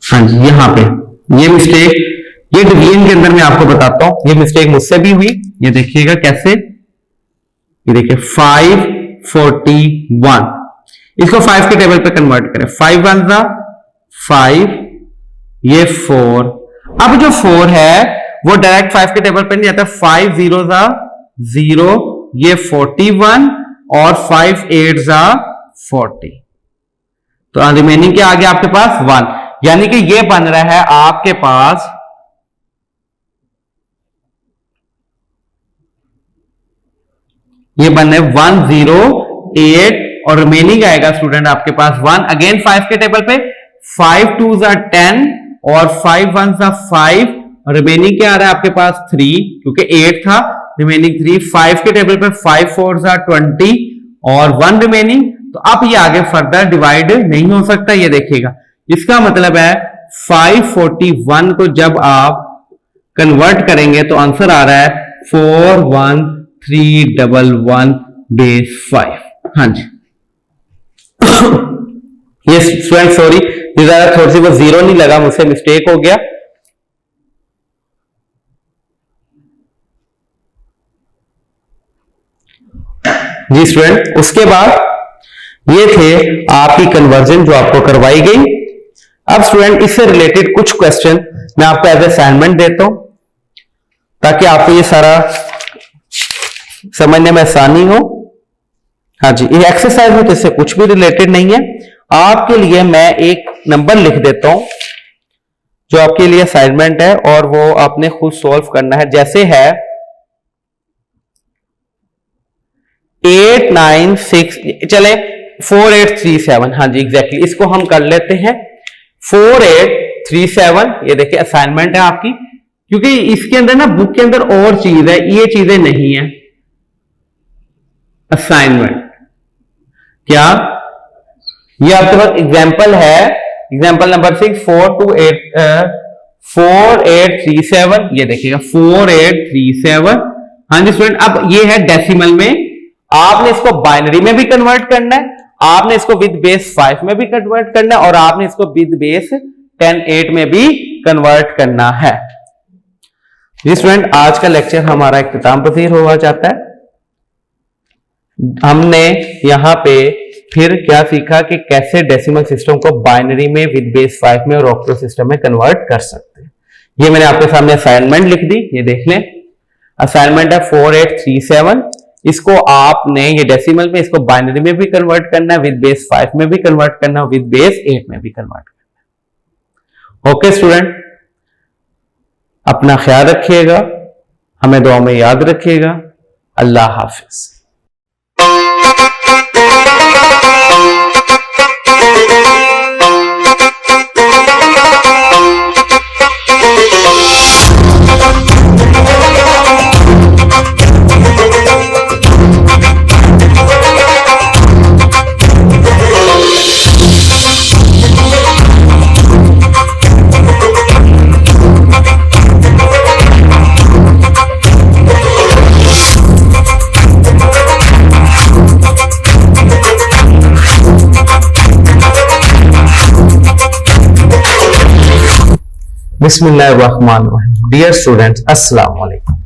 हाँ जी, यहां पे ये मिस्टेक, ये डिवीजन के अंदर मैं आपको बताता हूं, ये मिस्टेक मुझसे भी हुई। ये देखिएगा कैसे, ये देखिए 541, इसको 5 के टेबल पे कन्वर्ट करें। 5 1 जा 5, ये 4। अब जो 4 है वो डायरेक्ट 5 के टेबल पे नहीं आता। 5 0 जा 0, ये 41 और 5 8 जा 40, तो रिमेनिंग क्या आ गया आपके पास 1, यानी कि ये बन रहा है आपके पास ये बन रहा है 108 और रिमेनिंग आएगा स्टूडेंट आपके पास 1। अगेन 5 के टेबल पे 5 2 जा 10 और 5 1 जा 5, रिमेनिंग क्या आ रहा है आपके पास 3, क्योंकि 8 था, रिमेनिंग 3। 5 के टेबल पे 5 4 जा 20 और 1 रिमेनिंग। तो अब ये आगे फर्दर डिवाइड नहीं हो सकता, ये देखिएगा। इसका मतलब है 541 को जब आप कन्वर्ट करेंगे तो आंसर आ रहा है 41311 बेस 5। हाँ जी ये स्टूडेंट सॉरी, थोड़ी सी वो 0 नहीं लगा, मुझसे मिस्टेक हो गया। जी स्टूडेंट, उसके बाद ये थे आपकी कन्वर्जन जो आपको करवाई गई। अब स्टूडेंट इससे रिलेटेड कुछ क्वेश्चन मैं आपको एज असाइनमेंट देता हूं ताकि आपको ये सारा समझने में आसानी हो। हाँ जी, ये एक्सरसाइज में तो इससे कुछ भी रिलेटेड नहीं है। आपके लिए मैं एक नंबर लिख देता हूं जो आपके लिए असाइनमेंट है और वो आपने खुद सॉल्व करना है। जैसे है 896, चले 4837, हाँ जी एग्जैक्टली, इसको हम कर लेते हैं 4837। ये देखिए असाइनमेंट है आपकी, क्योंकि इसके अंदर ना बुक के अंदर और चीज है, ये चीजें नहीं है। असाइनमेंट क्या, ये आपके पास एग्जाम्पल है, एग्जाम्पल नंबर 6 4837। ये देखिएगा 4837। हाँ जी स्टूडेंट, अब ये है डेसिमल में, आपने इसको बाइनरी में भी कन्वर्ट करना है, आपने इसको विद बेस 5 में भी कन्वर्ट करना है, और आपने इसको विद बेस 10(8) में भी कन्वर्ट करना है। जी स्टूडेंट, आज का लेक्चर हमारा इख्तिताम पसीर हुआ जाता है। हमने यहां पे फिर क्या सीखा कि कैसे डेसिमल सिस्टम को बाइनरी में विद बेस 5 में और ऑक्टल सिस्टम में कन्वर्ट कर सकते हैं। ये मैंने आपके सामने असाइनमेंट लिख दी, ये देख लें। असाइनमेंट है 4837। इसको आपने ये डेसिमल में इसको बाइनरी में भी कन्वर्ट करना है, विद बेस 5 में भी कन्वर्ट करना है, विद बेस 8 में भी कन्वर्ट करना है। ओके स्टूडेंट, अपना ख्याल रखिएगा, हमें दुआ में याद रखिएगा। अल्लाह हाफिज। बिस्मिल्लाहिर्रहमानिर्रहीम। डियर स्टूडेंट्स, अस्सलाम वालेकुम।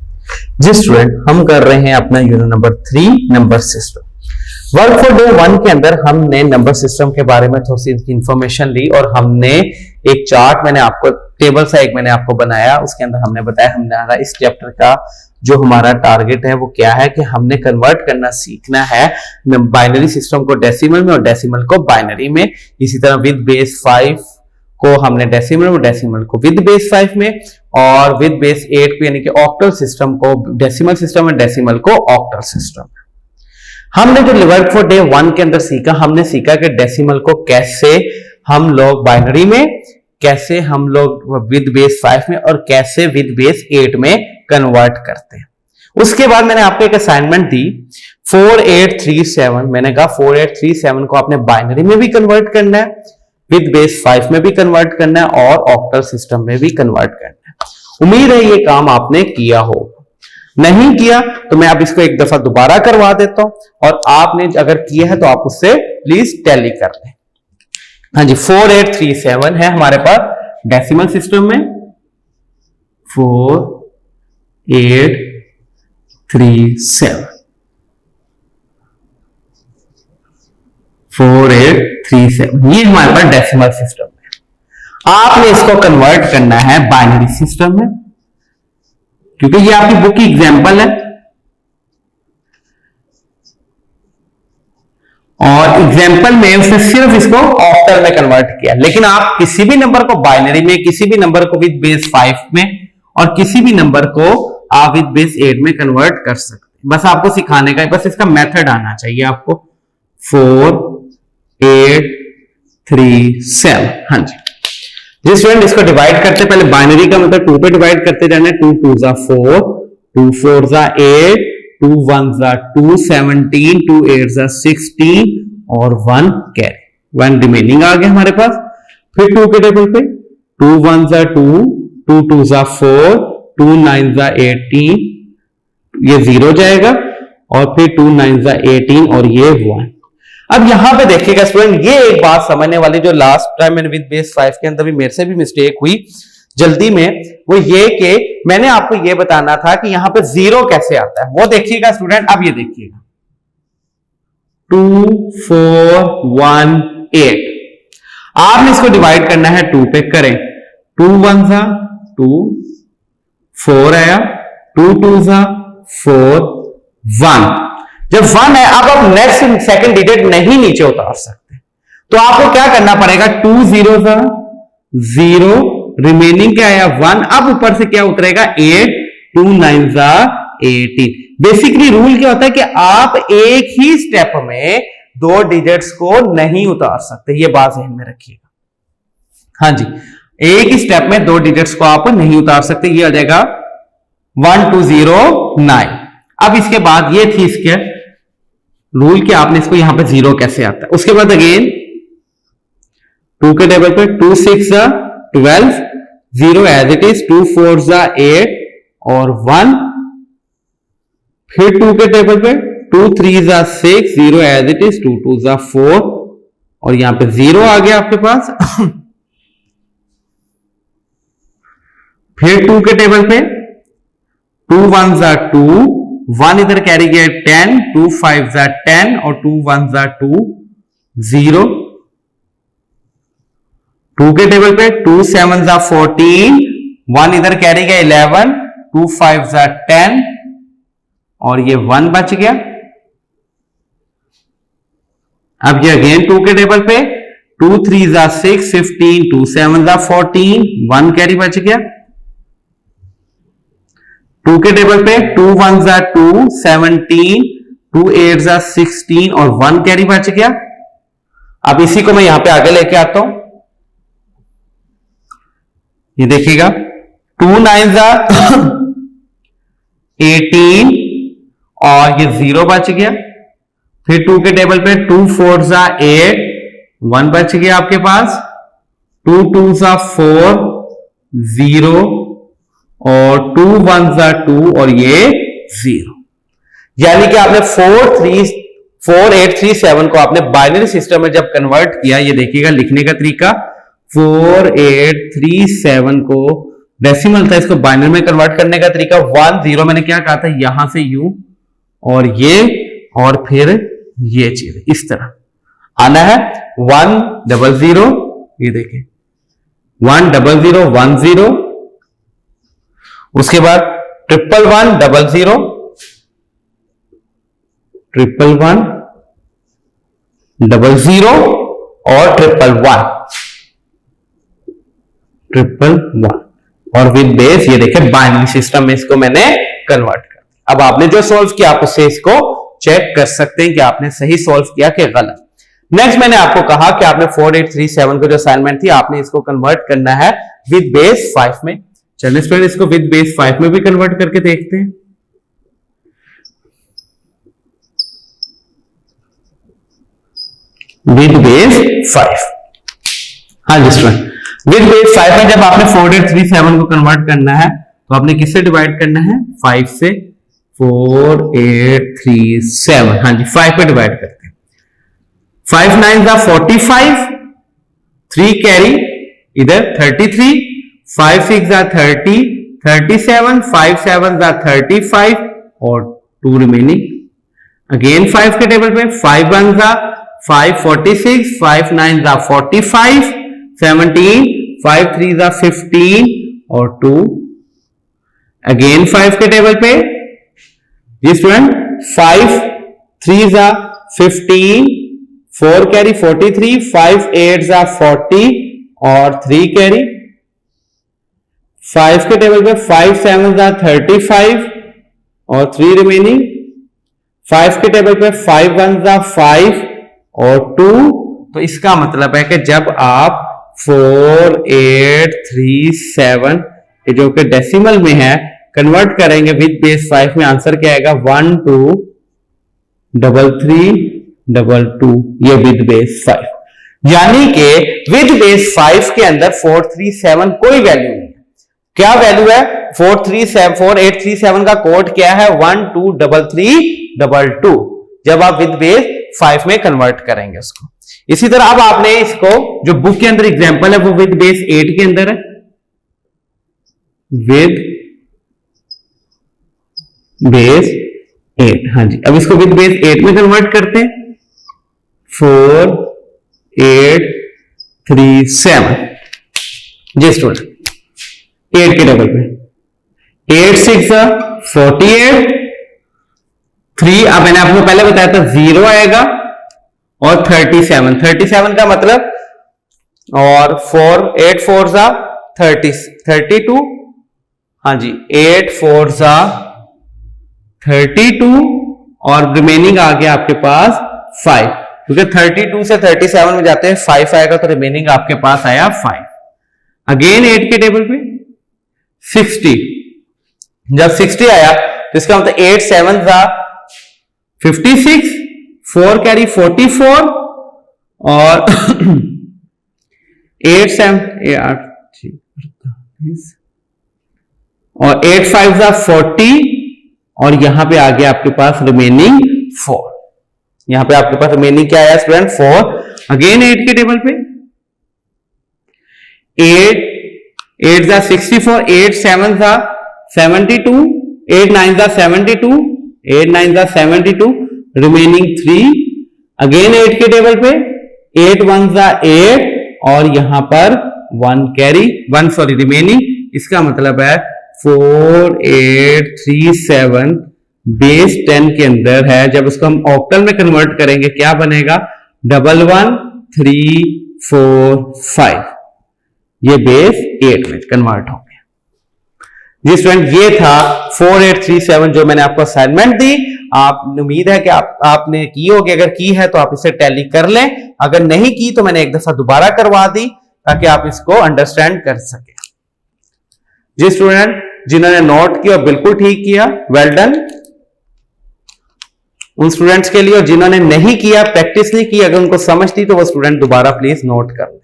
जी स्टूडेंट, हम कर रहे हैं अपना unit number 3 number system. Work for day 1 के अंदर हमने नंबर सिस्टम के बारे में थोड़ी सी इंफॉर्मेशन ली और हमने एक चार्ट मैंने आपको टेबल सा एक मैंने आपको बनाया, उसके अंदर हमने बताया हमारा इस चैप्टर का जो हमारा टारगेट है वो क्या है कि हमने कन्वर्ट करना सीखना है बाइनरी सिस्टम को डेसिमल में और डेसिमल को बाइनरी में। इसी तरह विद बेस 5 को हमने डेसिमल और डेसिमल को विद बेस 5 में, और विद बेस 8 को यानी कि ऑक्टल सिस्टम को डेसिमल सिस्टम और डेसिमल को ऑक्टल सिस्टम। हमने जो वर्क फॉर डे 1 के अंदर सीखा, हमने सीखा कि डेसिमल को कैसे हम लोग बाइनरी में, कैसे हम लोग विद बेस 5 में और कैसे विद बेस 8 में कन्वर्ट करते हैं। उसके बाद मैंने आपको एक असाइनमेंट दी 4837। मैंने कहा 4837 को आपने बाइनरी में भी कन्वर्ट करना है, विद बेस 5 में भी कन्वर्ट करना है और ऑक्टल सिस्टम में भी कन्वर्ट करना है। उम्मीद है ये काम आपने किया हो। नहीं किया तो मैं अब इसको एक दफा दोबारा करवा देता हूं, और आपने अगर किया है तो आप उससे प्लीज टैली कर लें। हाँ जी, 4837 है हमारे पास डेसिमल सिस्टम में। 4837 ये हमारे पास डेसिमल सिस्टम है। आपने इसको कन्वर्ट करना है बाइनरी सिस्टम में, क्योंकि ये आपकी बुक की एग्जांपल है और एग्जांपल में उसने सिर्फ इसको ऑक्टल में कन्वर्ट किया। लेकिन आप किसी भी नंबर को बाइनरी में, किसी भी नंबर को विद बेस 5 में और किसी भी नंबर को आप विद बेस 8 में कन्वर्ट कर सकते हैं। बस आपको सिखाने का, बस इसका मेथड आना चाहिए आपको। 4837। हाँ जी जी स्टूडेंट, इसको डिवाइड करते पहले बाइनरी का मतलब 2 पे डिवाइड करते जाना है। 2 2 जा 4, 2 4 जा 8, 2 1 जा 2, 17, 2 8 जा 16 और 1 कैरी। 1 रिमेनिंग आ गया हमारे पास। फिर 2 के टेबल पे 2 1 जा 2, 2 2 जा 4, 2 9 जा 18, ये 0 जाएगा, और फिर 2 9 जा 18 और ये 1। अब यहां पे देखिएगा स्टूडेंट, ये एक बात समझने वाली जो लास्ट टाइम मैंने विद बेस 5 के अंदर भी मेरे से भी मिस्टेक हुई जल्दी में, वो ये कि मैंने आपको ये बताना था कि यहां पे 0 कैसे आता है। वो देखिएगा स्टूडेंट, अब ये देखिएगा 2 4 1 8। आपने इसको डिवाइड करना है 2 पे, करें। 2 1 जा 2, 4 आया, 2 2 जा 4, 1। जब 1 है, अब आप नेक्स्ट सेकंड डिजिट नहीं नीचे उतार सकते, तो आपको क्या करना पड़ेगा? 2 0 जा 0, रिमेनिंग क्या आया 1। अब ऊपर से क्या उतरेगा 8, 2 9 जा 18। बेसिकली रूल क्या होता है कि आप एक ही स्टेप में 2 डिजिट्स को नहीं उतार सकते, ये बात ध्यान में रखिएगा। हाँ जी, एक ही स्टेप में 2 डिजिट्स को आप नहीं उतार सकते। ये आ जाएगा 1209। अब इसके बाद ये थी इसके रूल कि आपने इसको यहां पे 0 कैसे आता है। उसके बाद अगेन 2 के टेबल पे 2 6 जा 12, 0 एज इट इज, 2 4 जा 8 और 1। फिर 2 के टेबल पे 2 3 जा 6, 0 एज इट इज, 2 2 जा 4 और यहां पे 0 आ गया आपके पास। फिर 2 के टेबल पे 2 1 जा 2, 1 इधर कैरी गया 10, 2 5 जा 10 और 2 1 जा 2, 0। 2 के टेबल पे 2 7 जा 14, 1 इधर कैरी गया 11, 2 5 जा 10 और ये 1 बच गया। अब ये अगेन 2 के टेबल पे 2 3 जा 6, 15, 2 7 जा 14, 1 कैरी बच गया। 2 के टेबल पे 2 1 जा 2, 17, 2 8 जा 16 और 1 कैरी बच गया। अब इसी को मैं यहां पे आगे लेके आता हूं, ये देखिएगा 2 9 जा 18 और ये 0 बच गया। फिर 2 के टेबल पे 2 4 जा 8, 1 बच गया आपके पास। 2 2 जा 4, 0 और 2 1 जा 2 और ये 0। यानी कि आपने 4 8 3 7 को आपने बाइनरी सिस्टम में जब कन्वर्ट किया, ये देखिएगा लिखने का तरीका, 4 8 3 7 को डेसिमल था, इसको बाइनरी में कन्वर्ट करने का तरीका 1 0, मैंने क्या कहा था, यहां से यू और ये और फिर ये चीज इस तरह आना है। 1 0 0, ये देखिए 1 0 0 1 0, उसके बाद 1 1 0 0 1 1 0 0 और 1 1 और विद बेस, ये देखिए बाइनरी सिस्टम में इसको मैंने कन्वर्ट कर दिया। अब आपने जो सॉल्व किया आप उससे इसको चेक कर सकते हैं कि आपने सही सॉल्व किया कि गलत। नेक्स्ट मैंने आपको कहा कि आपने 4 8 3 7 को जो असाइनमेंट थी आपने इसको कन्वर्ट करना है विद बेस 5 में। चलिए स्टूडेंट इसको विद बेस 5 में भी कन्वर्ट करके देखते हैं। विद बेस 5, हाँ जी स्टूडेंट, विद बेस 5 में जब आपने 4 8 3 7 को कन्वर्ट करना है तो आपने किससे डिवाइड करना है, 5 से। 4 8 3 7, हाँ जी 5 पे डिवाइड करते हैं। 5 9 जा 45, 3 कैरी इधर 33, 5 6 जा 30, 37, 5 7 जा 35 और 2 रिमेनिंग। अगेन 5 के टेबल पे 5 1 जा 5 46, 5 9 जा 45, 17, 5 3 जा 15 और 2। अगेन 5 के टेबल पे जी स्टूडेंट 5 3 जा 15, 4 कैरी 43, 5 8 जा 40 और 3 कैरी। 5 के टेबल पे 5 7 जा 35 और 3 रिमेनिंग। 5 के टेबल पे 5 1 जा 5 और 2। तो इसका मतलब है कि जब आप 4 8 3 7 ये जो कि डेसिमल में है कन्वर्ट करेंगे विद बेस 5 में, आंसर क्या आएगा 1 2 3 3 2 2, ये विद बेस 5। यानी कि विद बेस 5 के अंदर 4 3 7 कोई वैल्यू नहीं है। क्या वैल्यू है 4 8 3 7 का कोड क्या है 1 2 3 3 2, जब आप विद बेस 5 में कन्वर्ट करेंगे उसको। इसी तरह अब आपने इसको जो बुक के अंदर एग्जांपल है वो विद बेस 8 के अंदर है, विद बेस 8, हाँ जी। अब इसको विद बेस 8 में कन्वर्ट करते हैं। 4 8 3 7 जी स्टूडेंट 8 के टेबल पे 8 6 48, 3 अब मैंने आपको पहले बताया था 0 आएगा और 37 का मतलब, और 8 4 जा 32, हाँ जी 8 4 जा 32 और रिमेनिंग आ गया आपके पास 5, क्योंकि 32 से 37 में जाते हैं 5 आएगा तो रिमेनिंग आपके पास आया 5। अगेन 8 के टेबल पे 60, जब 60 आया तो इसका मतलब 8 7 जा 56, 4 कैरी 44 और 8 7 और 8 5 जा 40 और यहां पे आ गया आपके पास रिमेनिंग 4। यहां पे आपके पास रिमेनिंग क्या आया स्टूडेंट 4। अगेन 8 के टेबल पे 8 जा 64, 8 7 जा 72, 8 9 जा 72, 8 9 जा 72, रिमेनिंग 3। अगेन 8 के टेबल पे 8 1 जा 8 और यहां पर 1 कैरी 1 सॉरी रिमेनिंग। इसका मतलब है 4 8 3 7 बेस 10 के अंदर है। जब उसको हम ऑक्टल में कन्वर्ट करेंगे क्या बनेगा 1 1 3 4 5। ये बेस 8 में कन्वर्ट हो गया। जी स्टूडेंट ये था 4 8 3 7 जो मैंने आपको असाइनमेंट दी। आप उम्मीद है कि आपने की होगी। अगर की है तो आप इसे टैली कर लें, अगर नहीं की तो मैंने एक दफा दोबारा करवा दी ताकि आप इसको अंडरस्टैंड कर सके। जी स्टूडेंट जिन्होंने नोट किया बिल्कुल ठीक किया, वेल डन उन स्टूडेंट्स के लिए। और जिन्होंने नहीं किया, प्रैक्टिस नहीं की, अगर उनको समझ थी तो वो स्टूडेंट दोबारा प्लीज नोट कर ले।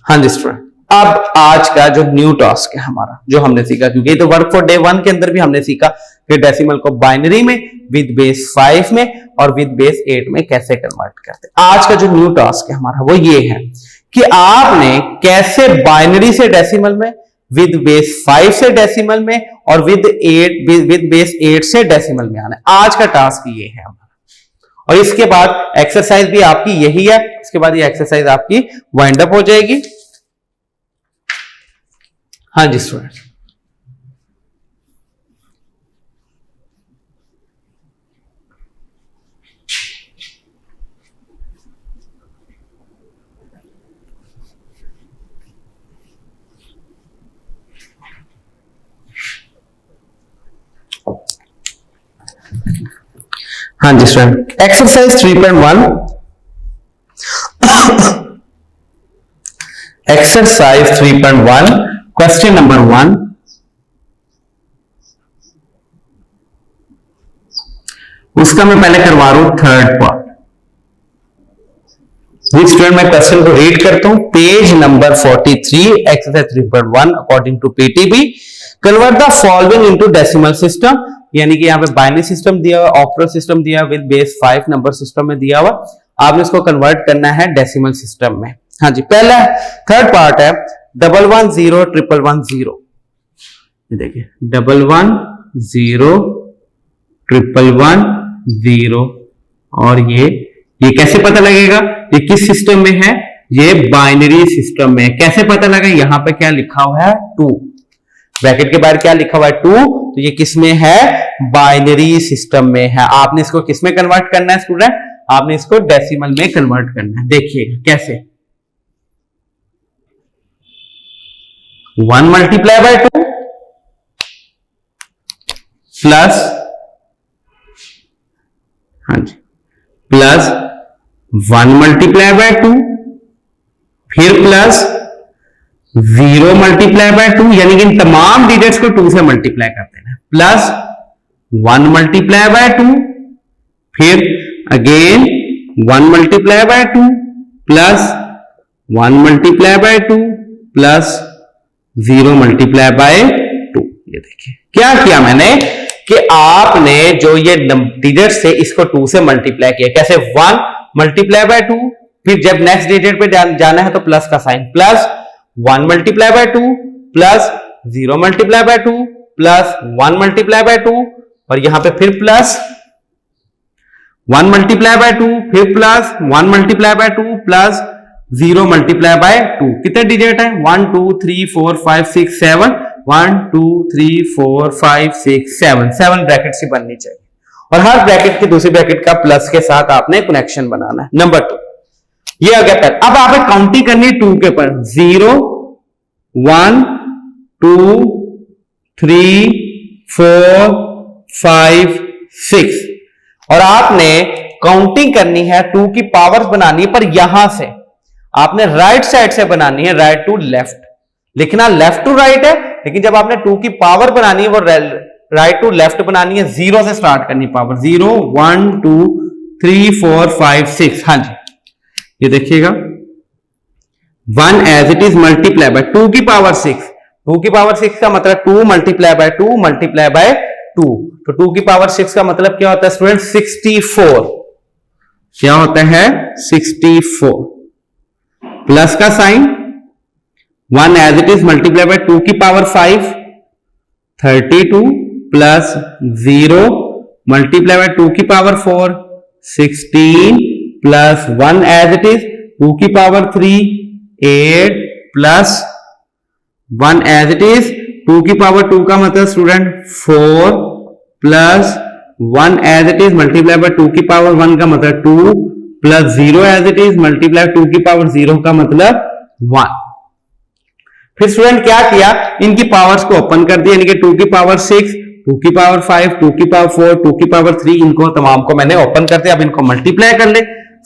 हाँ जी स्टूडेंट, अब आज का जो न्यू टास्क है हमारा जो हमने सीखा, क्योंकि तो वर्क फॉर डे 1 के अंदर भी हमने सीखा कि डेसिमल को बाइनरी में विद बेस 5 में और विद बेस 8 में कैसे कन्वर्ट करते हैं। आज का जो न्यू टास्क है हमारा वो ये है कि आपने कैसे बाइनरी से डेसिमल में, विद बेस 5 से डेसिमल में और विद बेस 8 से डेसिमल में आना है। आज का टास्क ये है हमारा। और इसके बाद एक्सरसाइज भी आपकी यही है। इसके बाद ये एक्सरसाइज आपकी वाइंड अप हो जाएगी। हाँ जी स्टूडेंट, हाँ जी student, exercise 3.1 exercise 3.1 question number 1। उसका मैं पहले करवा रहा हूं थर्ड पार्ट। स्टूडेंट मैं क्वेश्चन को रीड करता हूं, page number 43 exercise 3.1 according to PTB convert the following into decimal system. यानी कि यहां पे बाइनरी सिस्टम दिया हुआ, ऑक्टल सिस्टम दिया विद बेस 5 नंबर सिस्टम में दिया हुआ, आपने इसको कन्वर्ट करना है डेसिमल सिस्टम में। हाँ जी, पहला थर्ड पार्ट है 110 ये देखिए 110 और ये कैसे पता लगेगा ये किस सिस्टम में है, ये बाइनरी सिस्टम में। कैसे पता लगा, यहां पे क्या लिखा हुआ है 2, ब्रैकेट के बाहर क्या लिखा हुआ है 2, तो ये किस में है, बाइनरी सिस्टम में है। आपने इसको किस में कन्वर्ट करना है स्टूडेंट, आपने इसको डेसिमल में कन्वर्ट करना है। देखिए कैसे, 1 मल्टीप्लाई बाय 2 प्लस, हाँ जी, प्लस 1 मल्टीप्लाई बाय 2 फिर प्लस 0 मल्टीप्लाई बाय 2, यानी कि इन तमाम डिजिट्स को 2 से मल्टीप्लाई कर देना, प्लस 1 मल्टीप्लाई बाय 2 फिर again 1 multiply by 2 plus 1 multiply by 2 plus 0 multiply by 2। ये देखिए क्या किया मैंने कि आपने जो ये डिजिट से इसको 2 से मल्टीप्लाई किया। कैसे, 1 मल्टीप्लाई बाय 2 फिर जब नेक्स्ट डिजिट पे जाना है तो प्लस का sign, plus 1 multiply by 2 plus 0 multiply by 2 plus 1 multiply by 2 और यहां पे फिर प्लस 1 मल्टीप्लाई बाय 2 फिर plus 1 multiply by 2 plus 0 multiply by 2। कितने डिजिट है, 1 2 3 4 5 6 7, 1 2 3 4 5 6 7 ब्रैकेट से बननी चाहिए और हर ब्रैकेट की दूसरी ब्रैकेट का प्लस के साथ आपने कनेक्शन बनाना है। नंबर 2 ये आ गया पहले। अब आपने काउंटिंग करनी है 2 के ऊपर, 0 1 2 3 4 5 6 और आपने काउंटिंग करनी है 2 की पावर्स बनानी है, पर यहां से आपने राइट साइड से बनानी है, राइट टू लेफ्ट। लिखना लेफ्ट टू राइट है, लेकिन जब आपने 2 की पावर बनानी है वो राइट टू लेफ्ट बनानी है, 0 से स्टार्ट करनी पावर, 0 1 2 3 4 5 6। हाँ जी, ये देखिएगा 1 as it is multiply by 2 की पावर 6। 2 की पावर 6 का मतलब 2 मल्टीप्लाई बाय 2 मल्टीप्लाई बाय 2, तो 2 की पावर 6 का मतलब क्या होता है स्टूडेंट 64, क्या होता है 64, प्लस का sign 1 as it is multiply by 2 की पावर 5 32 प्लस 0 मल्टीप्लाई बाय 2 की power 4 16 plus 1 as it is 2 की power 3 8 plus 1 as it is 2 की पावर 2 का मतलब student 4 plus 1 as it is multiply by 2 की पावर 1 का मतलब 2 plus 0 as it is multiply 2 की पावर 0 का मतलब 1। फिर स्टूडेंट क्या किया, इनकी पावर्स को ओपन कर दिया, यानी कि 2 की पावर 6 2 की पावर 5 2 की पावर 4 2 की पावर 3, इनको तमाम को मैंने ओपन कर दिया। अब इनको मल्टीप्लाई कर ले,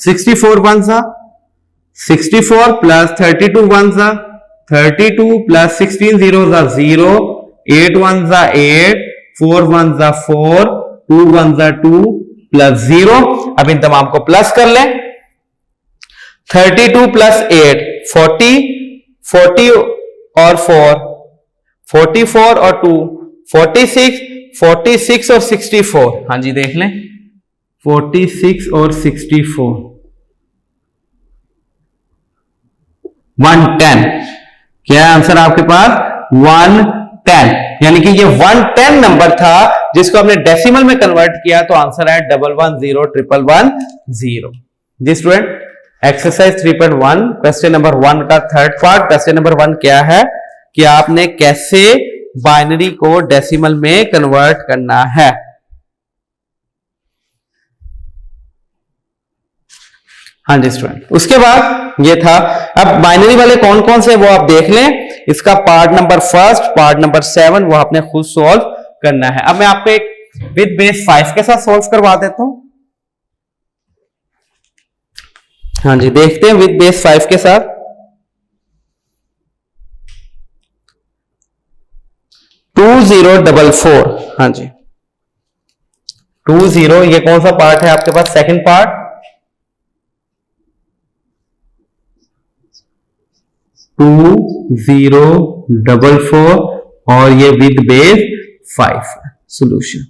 64 1 सा 64 प्लस 32 1 सा 32 प्लस 16 0 सा 0 8 1 सा 8 4 1 सा 4 2 1 सा 2 प्लस 0। अब इन तमाम को प्लस कर ले, 32 प्लस 8 40 40 और 4 44 और 2 46 46 और 64, हाँ जी देख लें 46 और 64 110, क्या है आंसर आपके पास 110, यानी कि ये 110 नंबर था जिसको हमने डेसिमल में कन्वर्ट किया, तो आंसर है 110110। जी स्टूडेंट, एक्सरसाइज 3.1 क्वेश्चन नंबर 1 का थर्ड पार्ट। क्वेश्चन नंबर 1 क्या है कि आपने कैसे बाइनरी को डेसिमल में कन्वर्ट करना है। हाँ जी स्टूडेंट, उसके बाद ये था, अब बाइनरी वाले कौन कौन से वो आप देख लें, इसका part number first part number 7 वो आपने खुद सॉल्व करना है। अब मैं आपको एक विद बेस 5 के साथ सॉल्व करवा देता हूं। हाँ जी देखते हैं विद बेस 5 के साथ। 2044, हाँ जी 20, ये कौन सा पार्ट है आपके पास, सेकंड पार्ट 2044 और ये विद बेस 5 सॉल्यूशन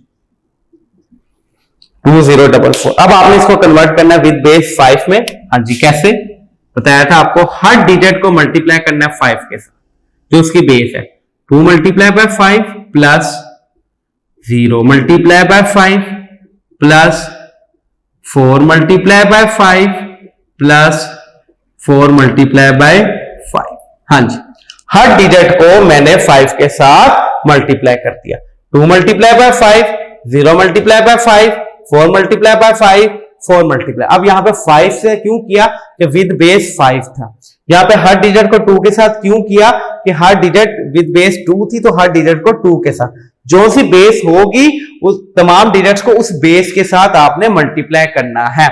2044। अब आपने इसको कन्वर्ट करना है विद बेस 5 में। हाँ जी कैसे बताया था आपको, हर डिजिट को मल्टीप्लाई करना है 5 के साथ जो उसकी बेस है। 2 multiply by 5 plus 0 multiply bye 5 plus 4 multiply by 5 plus 4 multiply by 5। हाँ जी, हर डिजिट को मैंने 5 के साथ मल्टीप्लाई कर दिया। 2 multiply by 5 0 multiply bye 5 4 multiply by 5 4 multiply. अब यहां पे 5 से क्यों किया कि विद बेस 5 था। यहां पे हर डिजिट को 2 के साथ क्यों किया कि हर डिजिट विद बेस 2 थी, तो हर डिजिट को 2 के साथ जो सी बेस होगी उस तमाम डिजिट्स को उस बेस के साथ आपने मल्टीप्लाई करना है।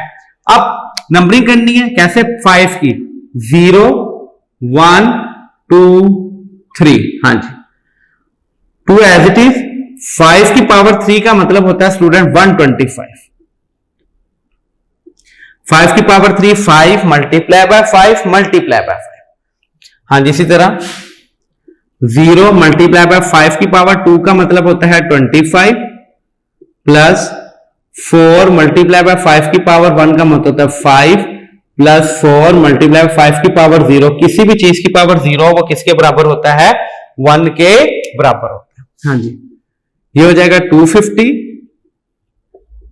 अब नंबरिंग करनी है कैसे, 5 की 0 1 2 3, हाँ जी 2 एज इट इज। 5 की पावर 3 का मतलब होता है स्टूडेंट 125। 5 की power 3 5 multiply by 5 multiply by 5। हाँ जी इसी तरह 0 मल्टीप्लाई बाय 5 की पावर 2 का मतलब होता है 25 प्लस 4 मल्टीप्लाई बाय 5 की पावर 1 का मतलब होता है 5 प्लस 4 मल्टीप्लाई बाय 5 की पावर 0। किसी भी चीज की पावर 0 वो किसके बराबर होता है, 1 के बराबर होता है। हाँ जी ये हो जाएगा 250